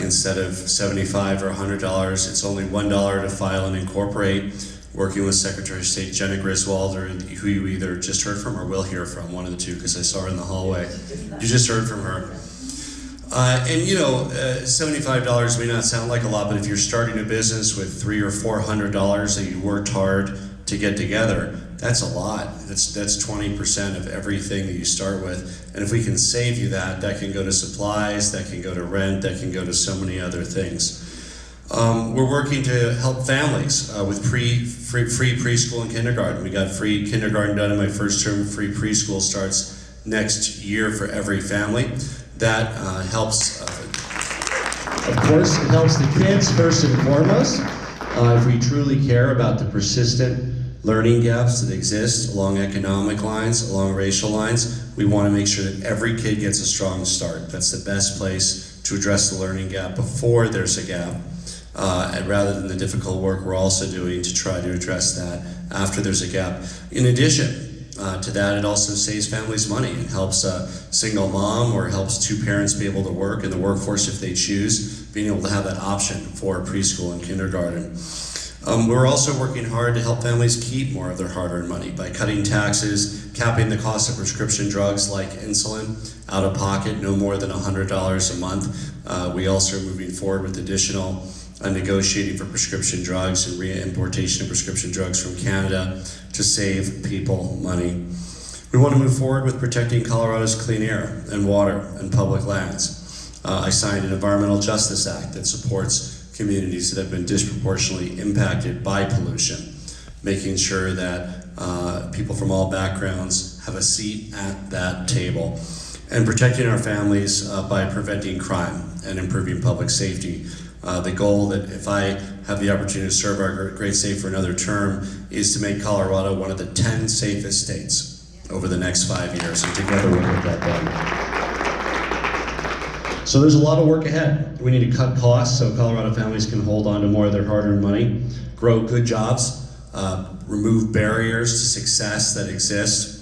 Instead of $75 or $100, it's only $1 to file and incorporate, working with Secretary of State Jena Griswold, or who you either just heard from or will hear from, one of the two, because I saw her in the hallway. You just heard from her. And you know, $75 may not sound like a lot, but if you're starting a business with $300 or $400 that you worked hard to get together, that's a lot. That's 20% of everything that you start with. And if we can save you that, that can go to supplies, that can go to rent, that can go to so many other things. We're working to help families with free preschool and kindergarten. We got free kindergarten done in my first term. Free preschool starts next year for every family. That helps. Of course, it helps the kids first and foremost. If we truly care about the persistent learning gaps that exist along economic lines, along racial lines, we want to make sure that every kid gets a strong start. That's the best place to address the learning gap before there's a gap. And rather than the difficult work we're also doing to try to address that after there's a gap. In addition to that, it also saves families money. It helps a single mom or helps two parents be able to work in the workforce if they choose, being able to have that option for preschool and kindergarten. We're also working hard to help families keep more of their hard-earned money by cutting taxes, capping the cost of prescription drugs like insulin out of pocket, no more than $100 a month. We also are moving forward with additional negotiating for prescription drugs and re-importation of prescription drugs from Canada to save people money. We want to move forward with protecting Colorado's clean air and water and public lands. I signed an Environmental Justice Act that supports communities that have been disproportionately impacted by pollution, making sure that people from all backgrounds have a seat at that table, and protecting our families by preventing crime and improving public safety. The goal that if I have the opportunity to serve our great state for another term is to make Colorado one of the 10 safest states over the next 5 years, and together we'll get that done. So there's a lot of work ahead. We need to cut costs so Colorado families can hold on to more of their hard-earned money, grow good jobs, remove barriers to success that exist,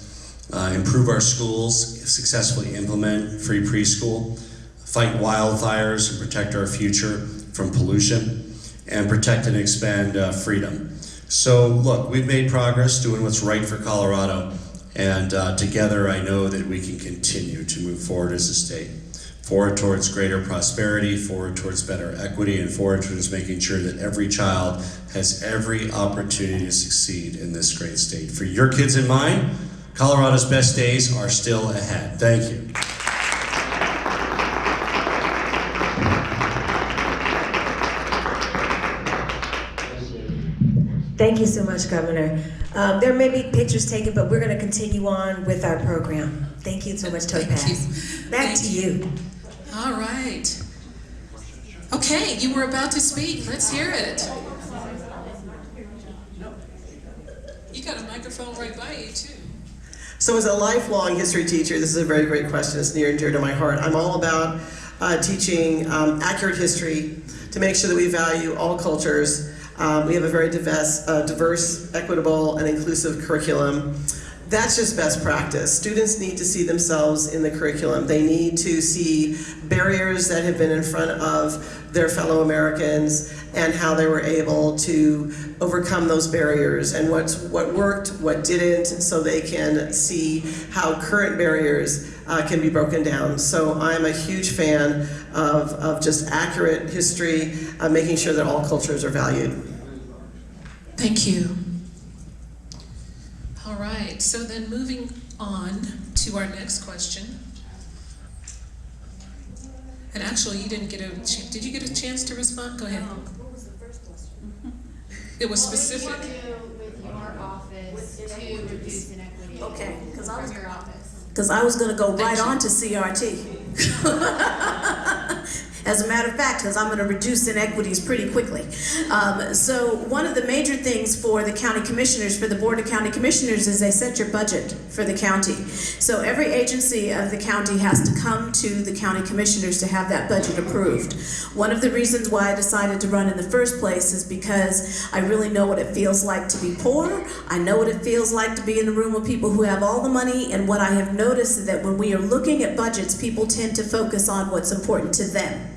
improve our schools, successfully implement free preschool, fight wildfires and protect our future from pollution, and protect and expand freedom. So look, we've made progress doing what's right for Colorado, and together I know that we can continue to move forward as a state. Forward towards greater prosperity, forward towards better equity, and forward towards making sure that every child has every opportunity to succeed in this great state. For your kids and mine, Colorado's best days are still ahead. Thank you. Thank you so much, Governor. There may be pictures taken, but we're going to continue on with our program. Thank you so much, Topaz. Back to you. All right. Okay, you were about to speak. Let's hear it. You got a microphone right by you, too. So as a lifelong history teacher, this is a very great question. It's near and dear to my heart. I'm all about teaching accurate history to make sure that we value all cultures. We have a very diverse, equitable, and inclusive curriculum. That's just best practice. Students need to see themselves in the curriculum. They need to see barriers that have been in front of their fellow Americans and how they were able to overcome those barriers and what worked, what didn't, so they can see how current barriers can be broken down. So I'm a huge fan of just accurate history, making sure that all cultures are valued. Thank you. All right, so then moving on to our next question. And actually, you didn't get did you get a chance to respond? Go ahead. What was the first question? It was specific. What do you want to do with your office to reduce inequity? Okay, from your office. Because I was going to go right on to CRT. As a matter of fact, because I'm going to reduce inequities pretty quickly. So one of the major things for the county commissioners, for the Board of County Commissioners, is they set your budget for the county. So every agency of the county has to come to the county commissioners to have that budget approved. One of the reasons why I decided to run in the first place is because I really know what it feels like to be poor. I know what it feels like to be in a room with people who have all the money, and what I have noticed is that when we are looking at budgets, people tend to focus on what's important to them.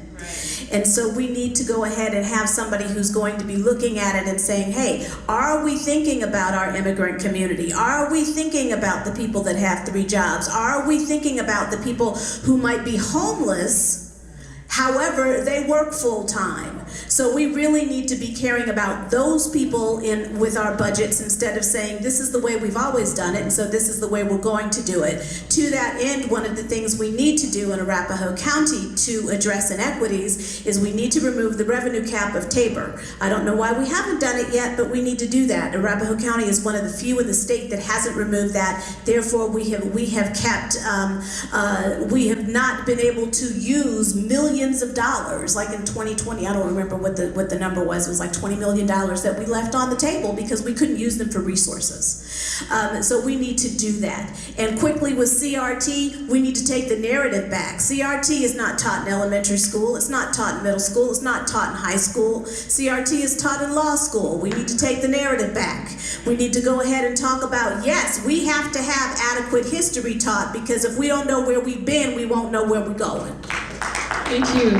And so we need to go ahead and have somebody who's going to be looking at it and saying, hey, are we thinking about our immigrant community? Are we thinking about the people that have 3 jobs? Are we thinking about the people who might be homeless, however, they work full time? So we really need to be caring about those people with our budgets instead of saying this is the way we've always done it, and so this is the way we're going to do it. To that end, one of the things we need to do in Arapahoe County to address inequities is we need to remove the revenue cap of Tabor. I don't know why we haven't done it yet, but we need to do that. Arapahoe County is one of the few in the state that hasn't removed that. Therefore, we have not been able to use millions of dollars, like in 2020. I don't remember what the number was. It was like $20 million that we left on the table because we couldn't use them for resources. So we need to do that. And quickly with CRT, we need to take the narrative back. CRT is not taught in elementary school. It's not taught in middle school. It's not taught in high school. CRT is taught in law school. We need to take the narrative back. We need to go ahead and talk about, yes, we have to have adequate history taught, because if we don't know where we've been, we won't know where we're going. Thank you.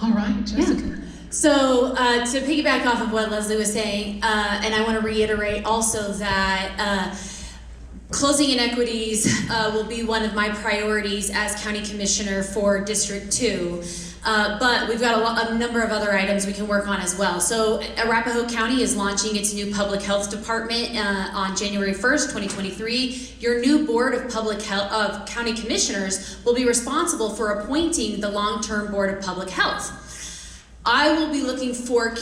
All right, Jessica. Yeah. So to piggyback off of what Leslie was saying, and I want to reiterate also that closing inequities will be one of my priorities as County Commissioner for District 2. But we've got a number of other items we can work on as well. So Arapahoe County is launching its new public health department on January 1st, 2023. Your new board of public health of county commissioners will be responsible for appointing the long-term board of public health. I will be looking for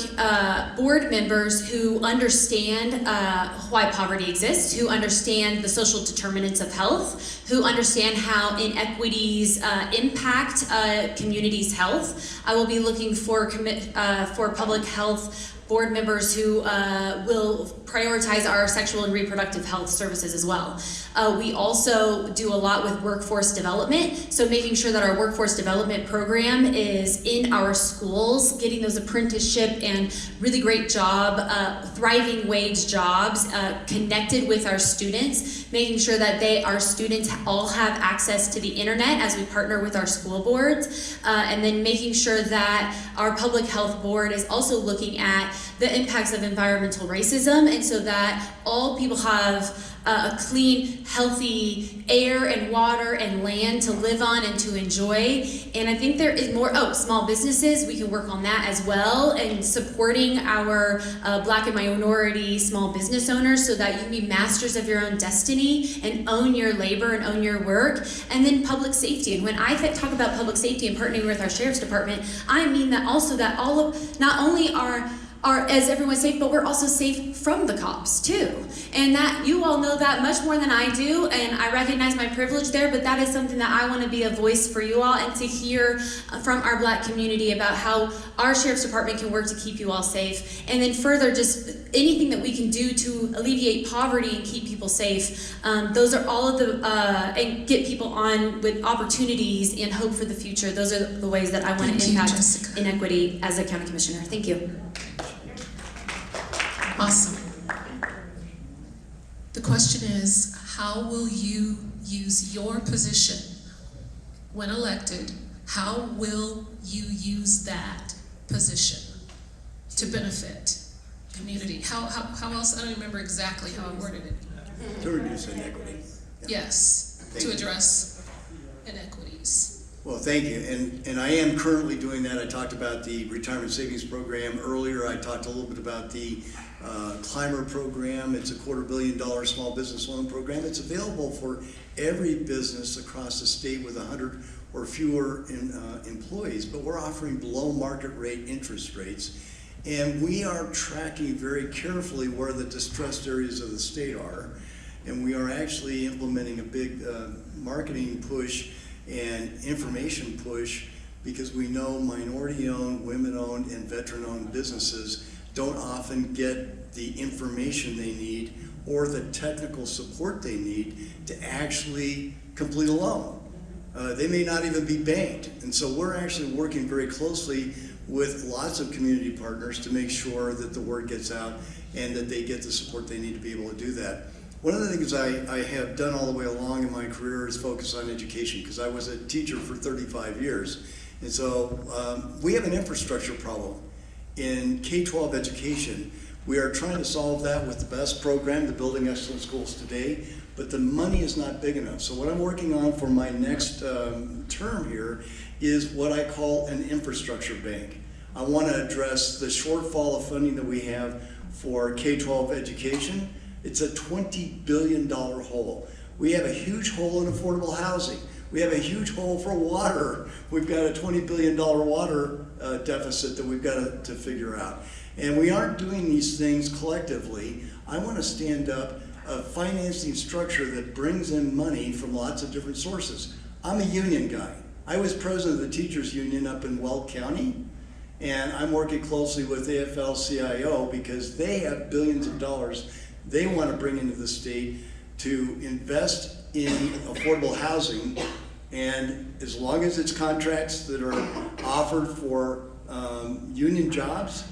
board members who understand why poverty exists, who understand the social determinants of health, who understand how inequities impact communities' health. I will be looking for public health board members who will prioritize our sexual and reproductive health services as well. We also do a lot with workforce development, so making sure that our workforce development program is in our schools, getting those apprenticeship and really great job, thriving wage jobs connected with our students, making sure that our students all have access to the internet as we partner with our school boards, and then making sure that our public health board is also looking at the impacts of environmental racism, and so that all people have a clean, healthy air and water and land to live on and to enjoy. And I think there is more, small businesses, we can work on that as well, and supporting our Black and minority small business owners so that you can be masters of your own destiny and own your labor and own your work. And then public safety. And when I talk about public safety and partnering with our sheriff's department, I mean that also that not only are as everyone's safe, but we're also safe from the cops too. And that you all know that much more than I do, and I recognize my privilege there, but that is something that I want to be a voice for you all and to hear from our Black community about how our sheriff's department can work to keep you all safe. And then further, just anything that we can do to alleviate poverty and keep people safe. Those are all of the, and get people on with opportunities and hope for the future. Those are the ways that I want to impact inequity as a county commissioner. Thank you. Awesome. The question is, how will you use your position when elected? How will you use that position to benefit community? How else? I don't remember exactly how I worded it. To reduce inequity. Yes, to address inequities. Well, thank you. And I am currently doing that. I talked about the retirement savings program earlier. I talked a little bit about the Climber program. It's a $250 million small business loan program. It's available for every business across the state with 100 or fewer employees, but we're offering below market rate interest rates. And we are tracking very carefully where the distressed areas of the state are. And we are actually implementing a big marketing push and information push, because we know minority-owned, women-owned, and veteran-owned businesses don't often get the information they need or the technical support they need to actually complete a loan. They may not even be banked. And so we're actually working very closely with lots of community partners to make sure that the word gets out and that they get the support they need to be able to do that. One of the things I have done all the way along in my career is focus on education, because I was a teacher for 35 years. And so we have an infrastructure problem in K-12 education. We are trying to solve that with the best program, the Building Excellent Schools Today, but the money is not big enough. So what I'm working on for my next term here is what I call an infrastructure bank. I want to address the shortfall of funding that we have for K-12 education. It's a $20 billion hole. We have a huge hole in affordable housing. We have a huge hole for water. We've got a $20 billion water deficit that we've got to figure out. And we aren't doing these things collectively. I want to stand up a financing structure that brings in money from lots of different sources. I'm a union guy. I was president of the teachers union up in Weld County, and I'm working closely with AFL-CIO because they have billions of dollars they want to bring into the state to invest in affordable housing. And as long as it's contracts that are offered for union jobs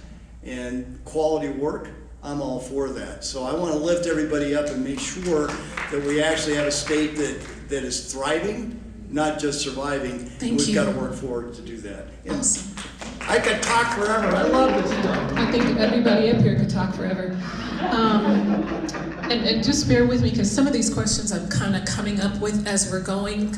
and quality work, I'm all for that. So I want to lift everybody up and make sure that we actually have a state that is thriving, not just surviving. Thank We've you. got to work forward to do that. Awesome. I could talk forever. I love this stuff. I think everybody up here could talk forever. And just bear with me, because some of these questions I'm kind of coming up with as we're going.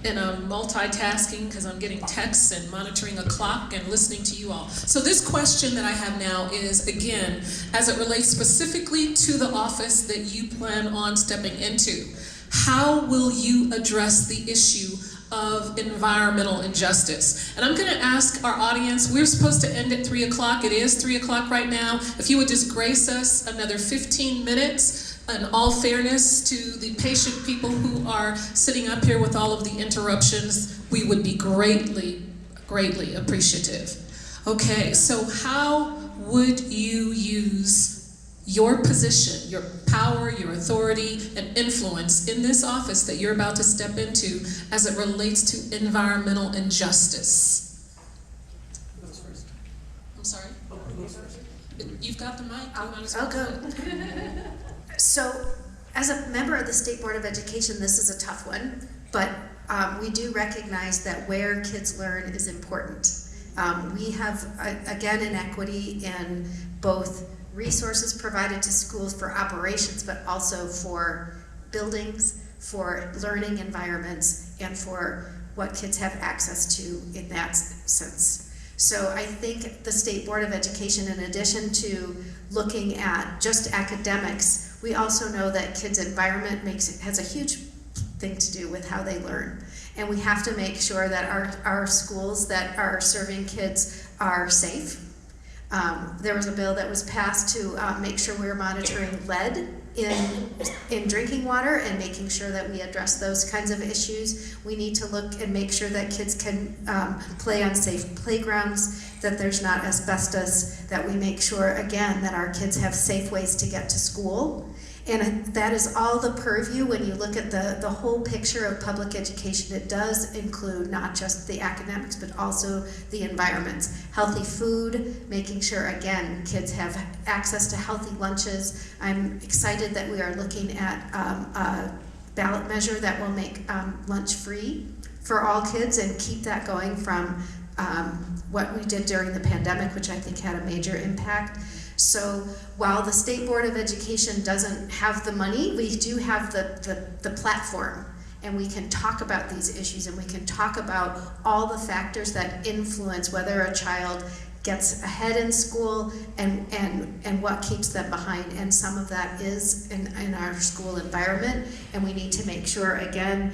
and I'm multitasking because I'm getting texts and monitoring a clock and listening to you all. So this question that I have now is, again, as it relates specifically to the office that you plan on stepping into, how will you address the issue of environmental injustice? And I'm going to ask our audience, we're supposed to end at 3 o'clock. It is 3 o'clock right now. If you would just grace us another 15 minutes, in all fairness to the patient people who are sitting up here with all of the interruptions, we would be greatly, greatly appreciative. Okay, so how would you use your position, your power, your authority, and influence in this office that you're about to step into as it relates to environmental injustice? Who goes first? I'm sorry? Who goes first? You've got the mic. I'll go. So, as a member of the State Board of Education, this is a tough one, but we do recognize that where kids learn is important. We have, again, inequity in both resources provided to schools for operations, but also for buildings, for learning environments, and for what kids have access to in that sense. So I think the State Board of Education, in addition to looking at just academics, we also know that kids' environment has a huge thing to do with how they learn. And we have to make sure that our schools that are serving kids are safe. There was a bill that was passed to make sure we were monitoring lead in drinking water and making sure that we address those kinds of issues. We need to look and make sure that kids can play on safe playgrounds, that there's not asbestos, that we make sure, again, that our kids have safe ways to get to school. And that is all the purview when you look at the whole picture of public education. It does include not just the academics, but also the environments. Healthy food, making sure, again, kids have access to healthy lunches. I'm excited that we are looking at a ballot measure that will make lunch free for all kids and keep that going from what we did during the pandemic, which I think had a major impact. So while the State Board of Education doesn't have the money, we do have the platform, and we can talk about these issues, and we can talk about all the factors that influence whether a child gets ahead in school and what keeps them behind. And some of that is in our school environment, and we need to make sure, again,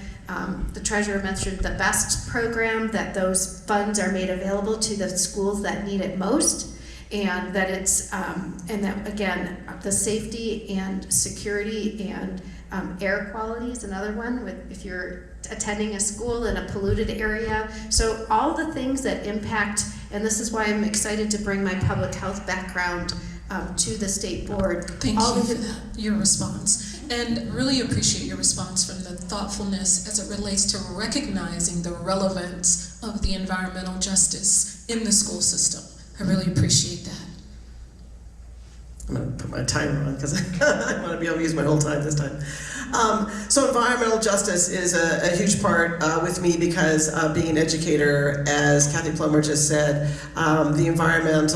the treasurer mentioned the BEST program, that those funds are made available to the schools that need it most. And that it's, and that again, the safety and security and air quality is another one, if you're attending a school in a polluted area. So all the things that impact, and this is why I'm excited to bring my public health background to the state board. Thank you for that, your response. And really appreciate your response from the thoughtfulness as it relates to recognizing the relevance of the environmental justice in the school system. I really appreciate that. I'm going to put my timer on because I want to be able to use my whole time this time. So environmental justice is a huge part with me because being an educator, as Kathy Plummer just said, the environment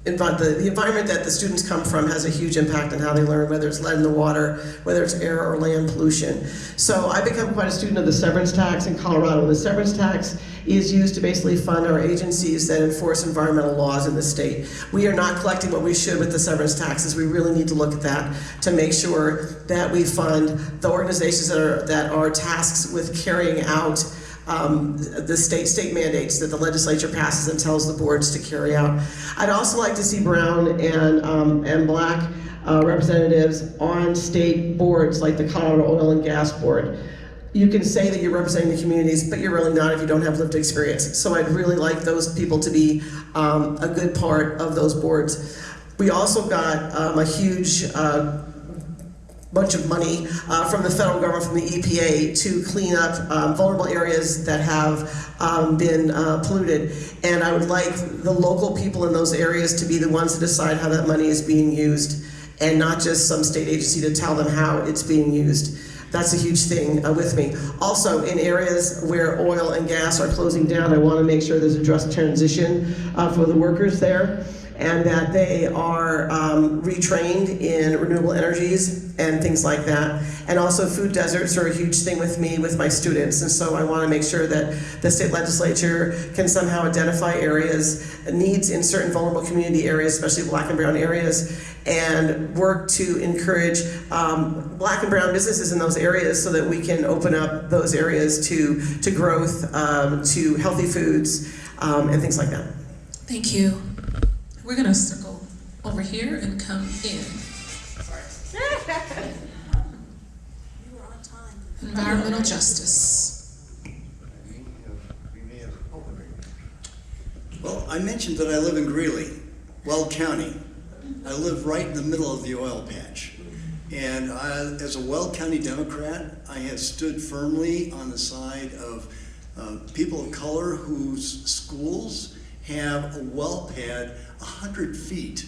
that the students come from has a huge impact on how they learn, whether it's lead in the water, whether it's air or land pollution. So I become quite a student of the severance tax in Colorado. The severance tax is used to basically fund our agencies that enforce environmental laws in the state. We are not collecting what we should with the severance taxes. We really need to look at that to make sure that we fund the organizations that are tasked with carrying out the state mandates that the legislature passes and tells the boards to carry out. I'd also like to see brown and black representatives on state boards like the Colorado Oil and Gas Board. You can say that you're representing the communities, but you're really not if you don't have lived experience. So I'd really like those people to be a good part of those boards. We also got a huge bunch of money from the federal government, from the EPA, to clean up vulnerable areas that have been polluted. And I would like the local people in those areas to be the ones to decide how that money is being used, and not just some state agency to tell them how it's being used. That's a huge thing with me. Also, in areas where oil and gas are closing down, I want to make sure there's a just transition for the workers there. and that they are retrained in renewable energies and things like that. And also food deserts are a huge thing with me, with my students, and so I want to make sure that the state legislature can somehow identify areas, needs in certain vulnerable community areas, especially Black and brown areas, and work to encourage Black and brown businesses in those areas so that we can open up those areas to growth, to healthy foods, and things like that. Thank you. We're gonna circle over here and come in. Environmental justice. Well, I mentioned that I live in Greeley, Weld County. I live right in the middle of the oil patch. And as a Weld County Democrat, I have stood firmly on the side of people of color whose schools have a well pad 100 feet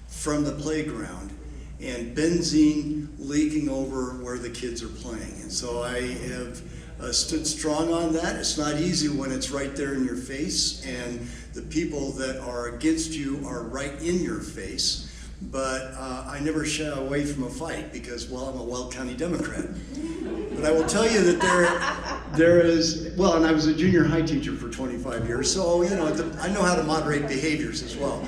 from the playground and benzene leaking over where the kids are playing. And so I have stood strong on that. It's not easy when it's right there in your face and the people that are against you are right in your face. But I never shy away from a fight because, well, I'm a Weld County Democrat. But I will tell you that there is, well, and I was a junior high teacher for 25 years, so, you know, I know how to moderate behaviors as well.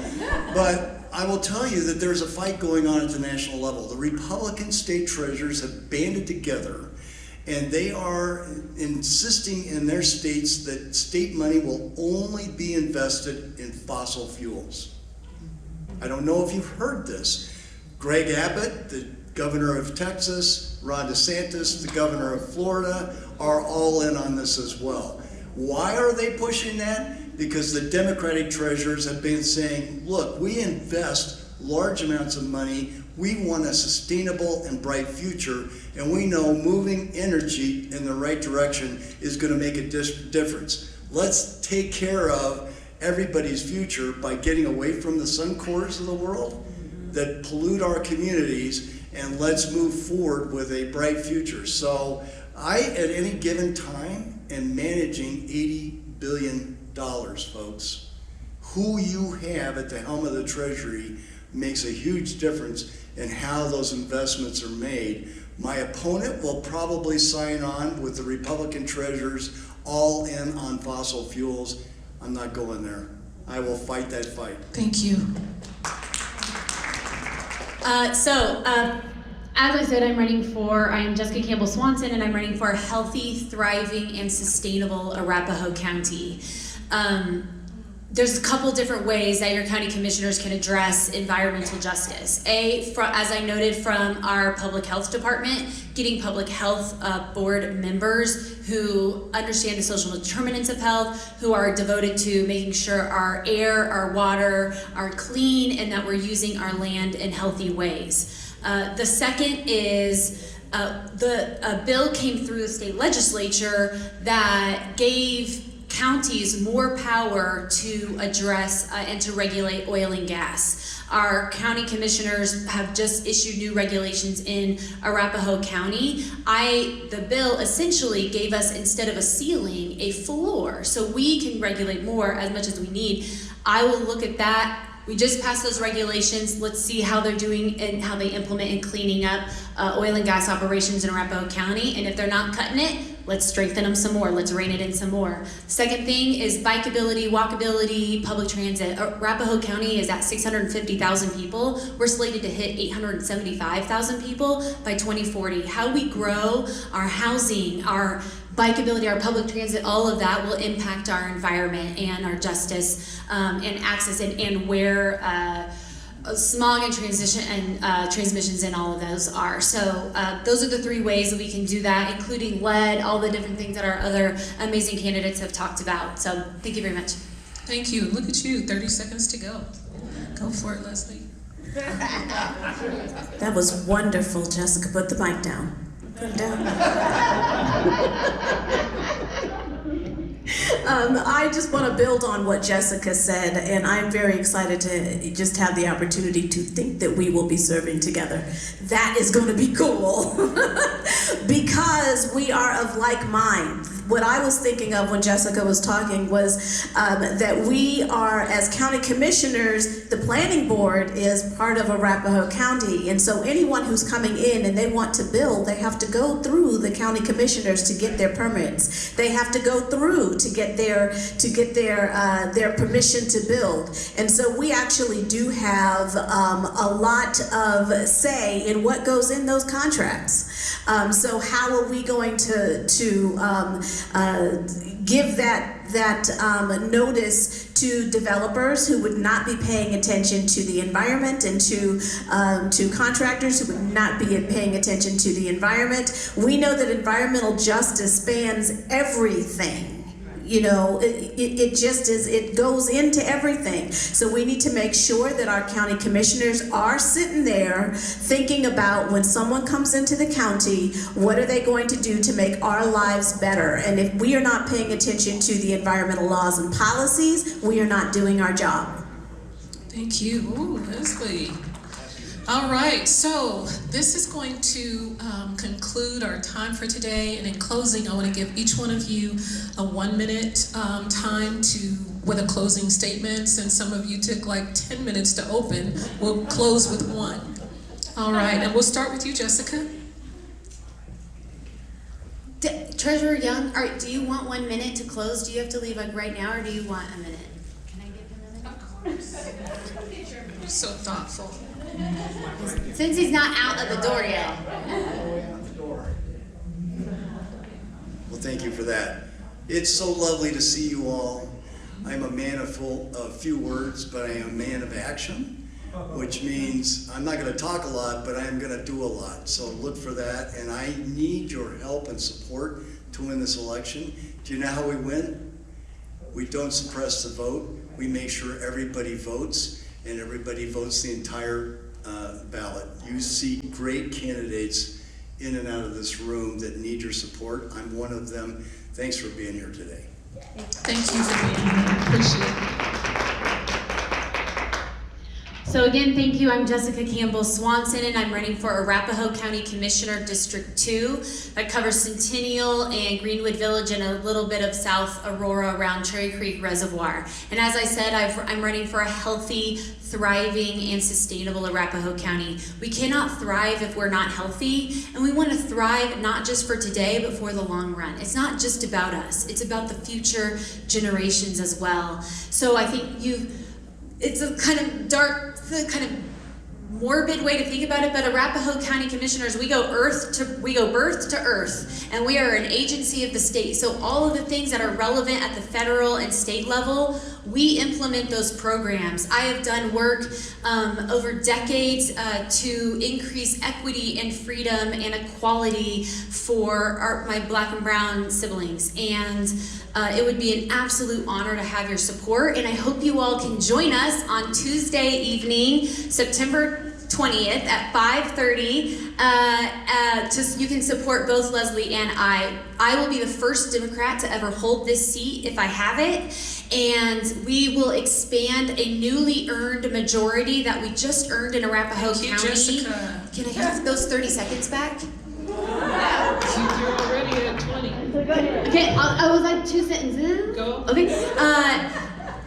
But I will tell you that there's a fight going on at the national level. The Republican state treasurers have banded together, and they are insisting in their states that state money will only be invested in fossil fuels. I don't know if you've heard this. Greg Abbott, the governor of Texas, Ron DeSantis, the governor of Florida, are all in on this as well. Why are they pushing that? Because the Democratic treasurers have been saying, look, we invest large amounts of money, we want a sustainable and bright future, and we know moving energy in the right direction is going to make a difference. Let's take care of everybody's future by getting away from the Suncors of the world that pollute our communities, and let's move forward with a bright future. So I, at any given time, am managing $80 billion, folks. Who you have at the helm of the Treasury makes a huge difference in how those investments are made. My opponent will probably sign on with the Republican treasurers all in on fossil fuels. I'm not going there. I will fight that fight. Thank you. As I said, I am Jessica Campbell-Swanson, and I'm running for a healthy, thriving, and sustainable Arapahoe County. There's a couple different ways that your county commissioners can address environmental justice. As I noted from our public health department, getting public health board members who understand the social determinants of health, who are devoted to making sure our air, our water are clean, and that we're using our land in healthy ways. The second is the bill came through the state legislature that gave counties more power to address and to regulate oil and gas. Our county commissioners have just issued new regulations in Arapahoe County. The bill essentially gave us, instead of a ceiling, a floor, so we can regulate more as much as we need. I will look at that. We just passed those regulations. Let's see how they're doing and how they implement in cleaning up oil and gas operations in Arapahoe County. And if they're not cutting it, let's strengthen them some more. Let's rein it in some more. Second thing is bikeability, walkability, public transit. Arapahoe County is at 650,000 people. We're slated to hit 875,000 people by 2040. How we grow our housing, our bikeability, our public transit, all of that will impact our environment and our justice and access and where smog and transmissions and all of those are. So those are the three ways that we can do that, including lead, all the different things that our other amazing candidates have talked about. So thank you very much. Thank you. Look at you, 30 seconds to go. Go for it, Leslie. That was wonderful, Jessica. Put the mic down. Put it down. I just want to build on what Jessica said, and I'm very excited to just have the opportunity to think that we will be serving together. That is going to be cool because we are of like mind. what I was thinking of when Jessica was talking was that we are, as county commissioners, the planning board is part of Arapahoe County, and so anyone who's coming in and they want to build, they have to go through the county commissioners to get their permits. They have to go through to get their permission to build, and so we actually do have a lot of say in what goes in those contracts. So how are we going to give that notice to developers who would not be paying attention to the environment, and to contractors who would not be paying attention to the environment? We know that environmental justice spans everything. You know, it just is, it goes into everything. So we need to make sure that our county commissioners are sitting there thinking about, when someone comes into the county, what are they going to do to make our lives better? And if we are not paying attention to the environmental laws and policies, we are not doing our job. Thank you. Ooh, Leslie. All right, so this is going to conclude our time for today. And in closing, I want to give each one of you a 1 minute time with a closing statement. Since some of you took like 10 minutes to open, we'll close with one. All right, and we'll start with you, Jessica. Treasurer Young, do you want 1 minute to close? Do you have to leave like right now, or do you want a minute? Can I give him a minute? Of course. You're so thoughtful. Since he's not out of the door yet. Well, thank you for that. It's so lovely to see you all. I'm a man of few words, but I am a man of action, which means I'm not going to talk a lot, but I am going to do a lot. So look for that, and I need your help and support to win this election. Do you know how we win? We don't suppress the vote. We make sure everybody votes, and everybody votes the entire ballot. You see great candidates in and out of this room that need your support. I'm one of them. Thanks for being here today. Thank you for being here. Appreciate it. So again, thank you. I'm Jessica Campbell-Swanson, and I'm running for Arapahoe County Commissioner District 2. That covers Centennial and Greenwood Village and a little bit of South Aurora around Cherry Creek Reservoir. And as I said, I'm running for a healthy, thriving, and sustainable Arapahoe County. We cannot thrive if we're not healthy, and we want to thrive not just for today, but for the long run. It's not just about us. It's about the future generations as well. So I think it's a kind of dark, kind of morbid way to think about it, but Arapahoe County Commissioners, we go birth to earth, and we are an agency of the state. So all of the things that are relevant at the federal and state level, we implement those programs. I have done work over decades to increase equity and freedom and equality for my Black and brown siblings, and it would be an absolute honor to have your support, and I hope you all can join us on Tuesday evening, September 20th at 5:30. You can support both Leslie and I. I will be the first Democrat to ever hold this seat if I have it, and we will expand a newly earned majority that we just earned in Arapahoe County. Jessica. Can I have those 30 seconds back? You're already at 20. Okay, was that 2 sentences? Go. Okay.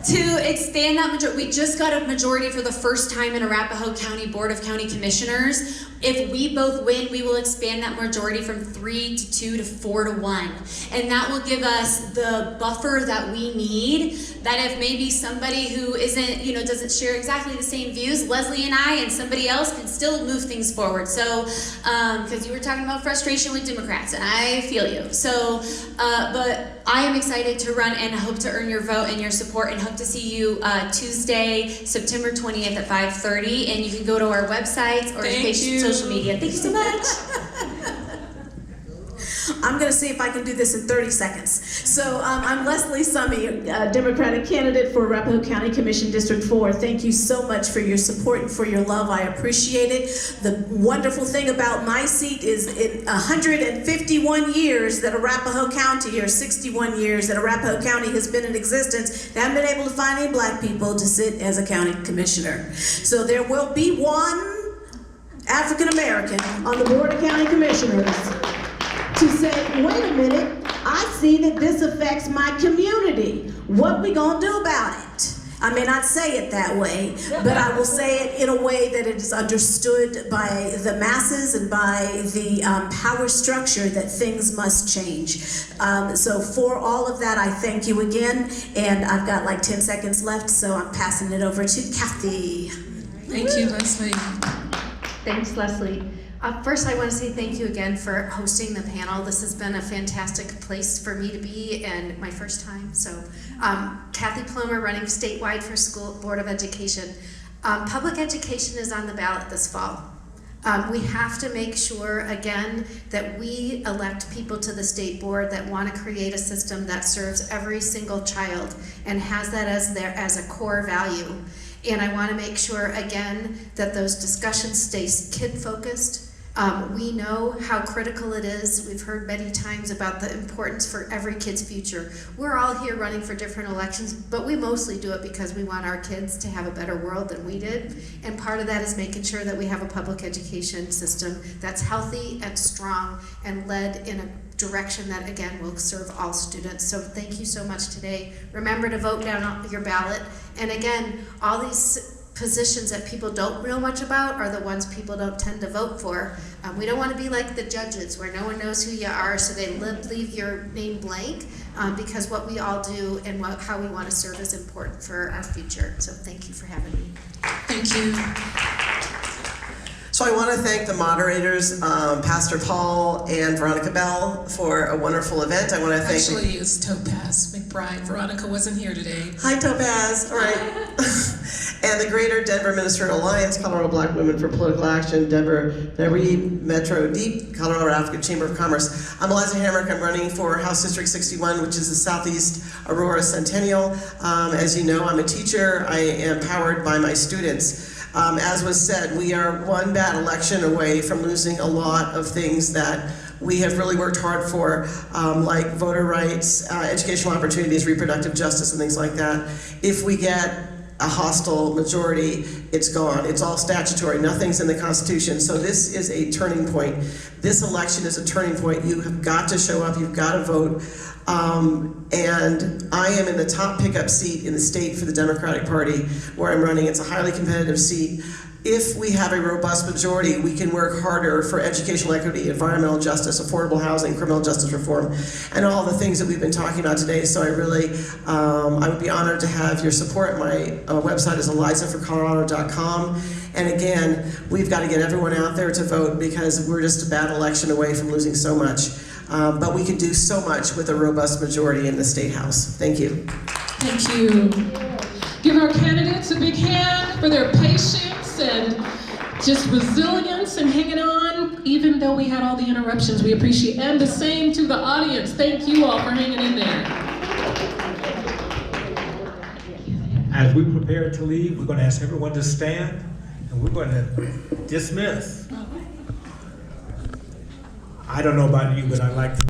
To expand that majority, we just got a majority for the first time in Arapahoe County Board of County Commissioners. If we both win, we will expand that majority from 3 to 2 to 4 to 1. And that will give us the buffer that we need, that if maybe somebody who isn't, doesn't share exactly the same views, Leslie and I and somebody else can still move things forward. So, because you were talking about frustration with Democrats, and I feel you. So, but I am excited to run and hope to earn your vote and your support, and hope to see you Tuesday, September 20th at 5:30. And you can go to our websites or social media. Thank you so much. I'm going to see if I can do this in 30 seconds. So I'm Leslie Summey, Democratic candidate for Arapahoe County Commission District 4. Thank you so much for your support and for your love. I appreciate it. The wonderful thing about my seat is in 151 years that Arapahoe County, or 61 years that Arapahoe County has been in existence, they haven't been able to find any Black people to sit as a county commissioner. So there will be one African American on the Board of County Commissioners to say, wait a minute, I see that this affects my community. What we gonna do about it? I may not say it that way, but I will say it in a way that it is understood by the masses and by the power structure that things must change. So for all of that, I thank you again, and I've got like 10 seconds left, so I'm passing it over to Kathy. Thank you, Leslie. Thanks, Leslie. First, I want to say thank you again for hosting the panel. This has been a fantastic place for me to be and my first time. So, Kathy Plomer, running statewide for School Board of Education. Public education is on the ballot this fall. We have to make sure, again, that we elect people to the state board that want to create a system that serves every single child and has that as a core value. And I want to make sure, again, that those discussions stay kid-focused. We know how critical it is. We've heard many times about the importance for every kid's future. We're all here running for different elections, but we mostly do it because we want our kids to have a better world than we did. And part of that is making sure that we have a public education system that's healthy and strong and led in a direction that, again, will serve all students. So thank you so much today. Remember to vote down on your ballot. And again, all these positions that people don't know much about are the ones people don't tend to vote for. We don't want to be like the judges where no one knows who you are, so they leave your name blank, because what we all do and how we want to serve is important for our future. So thank you for having me. Thank you. So I want to thank the moderators, Pastor Paul and Veronica Bell, for a wonderful event. I want to thank... Actually, it's Topaz McBride. Veronica wasn't here today. Hi, Topaz. All right. And the Greater Denver Ministerial Alliance, Colorado Black Women for Political Action, Denver Metro Deep, Colorado Advocate Chamber of Commerce. I'm Eliza Hamrick. I'm running for House District 61, which is the Southeast Aurora Centennial. As you know, I'm a teacher. I am powered by my students. As was said, we are one bad election away from losing a lot of things that we have really worked hard for, like voter rights, educational opportunities, reproductive justice, and things like that. If we get a hostile majority, it's gone. It's all statutory. Nothing's in the Constitution. So this is a turning point. This election is a turning point. You have got to show up. You've got to vote. And I am in the top pickup seat in the state for the Democratic Party where I'm running. It's a highly competitive seat. If we have a robust majority, we can work harder for educational equity, environmental justice, affordable housing, criminal justice reform, and all the things that we've been talking about today. So I really, I would be honored to have your support. My website is elizaforcolorado.com. And again, we've got to get everyone out there to vote because we're just a bad election away from losing so much. But we can do so much with a robust majority in the State House. Thank you. Thank you. Give our candidates a big hand for their patience and just resilience and hanging on, even though we had all the interruptions. We appreciate, and the same to the audience. Thank you all for hanging in there. As we prepare to leave, we're going to ask everyone to stand, and we're going to dismiss. I don't know about you, but I like to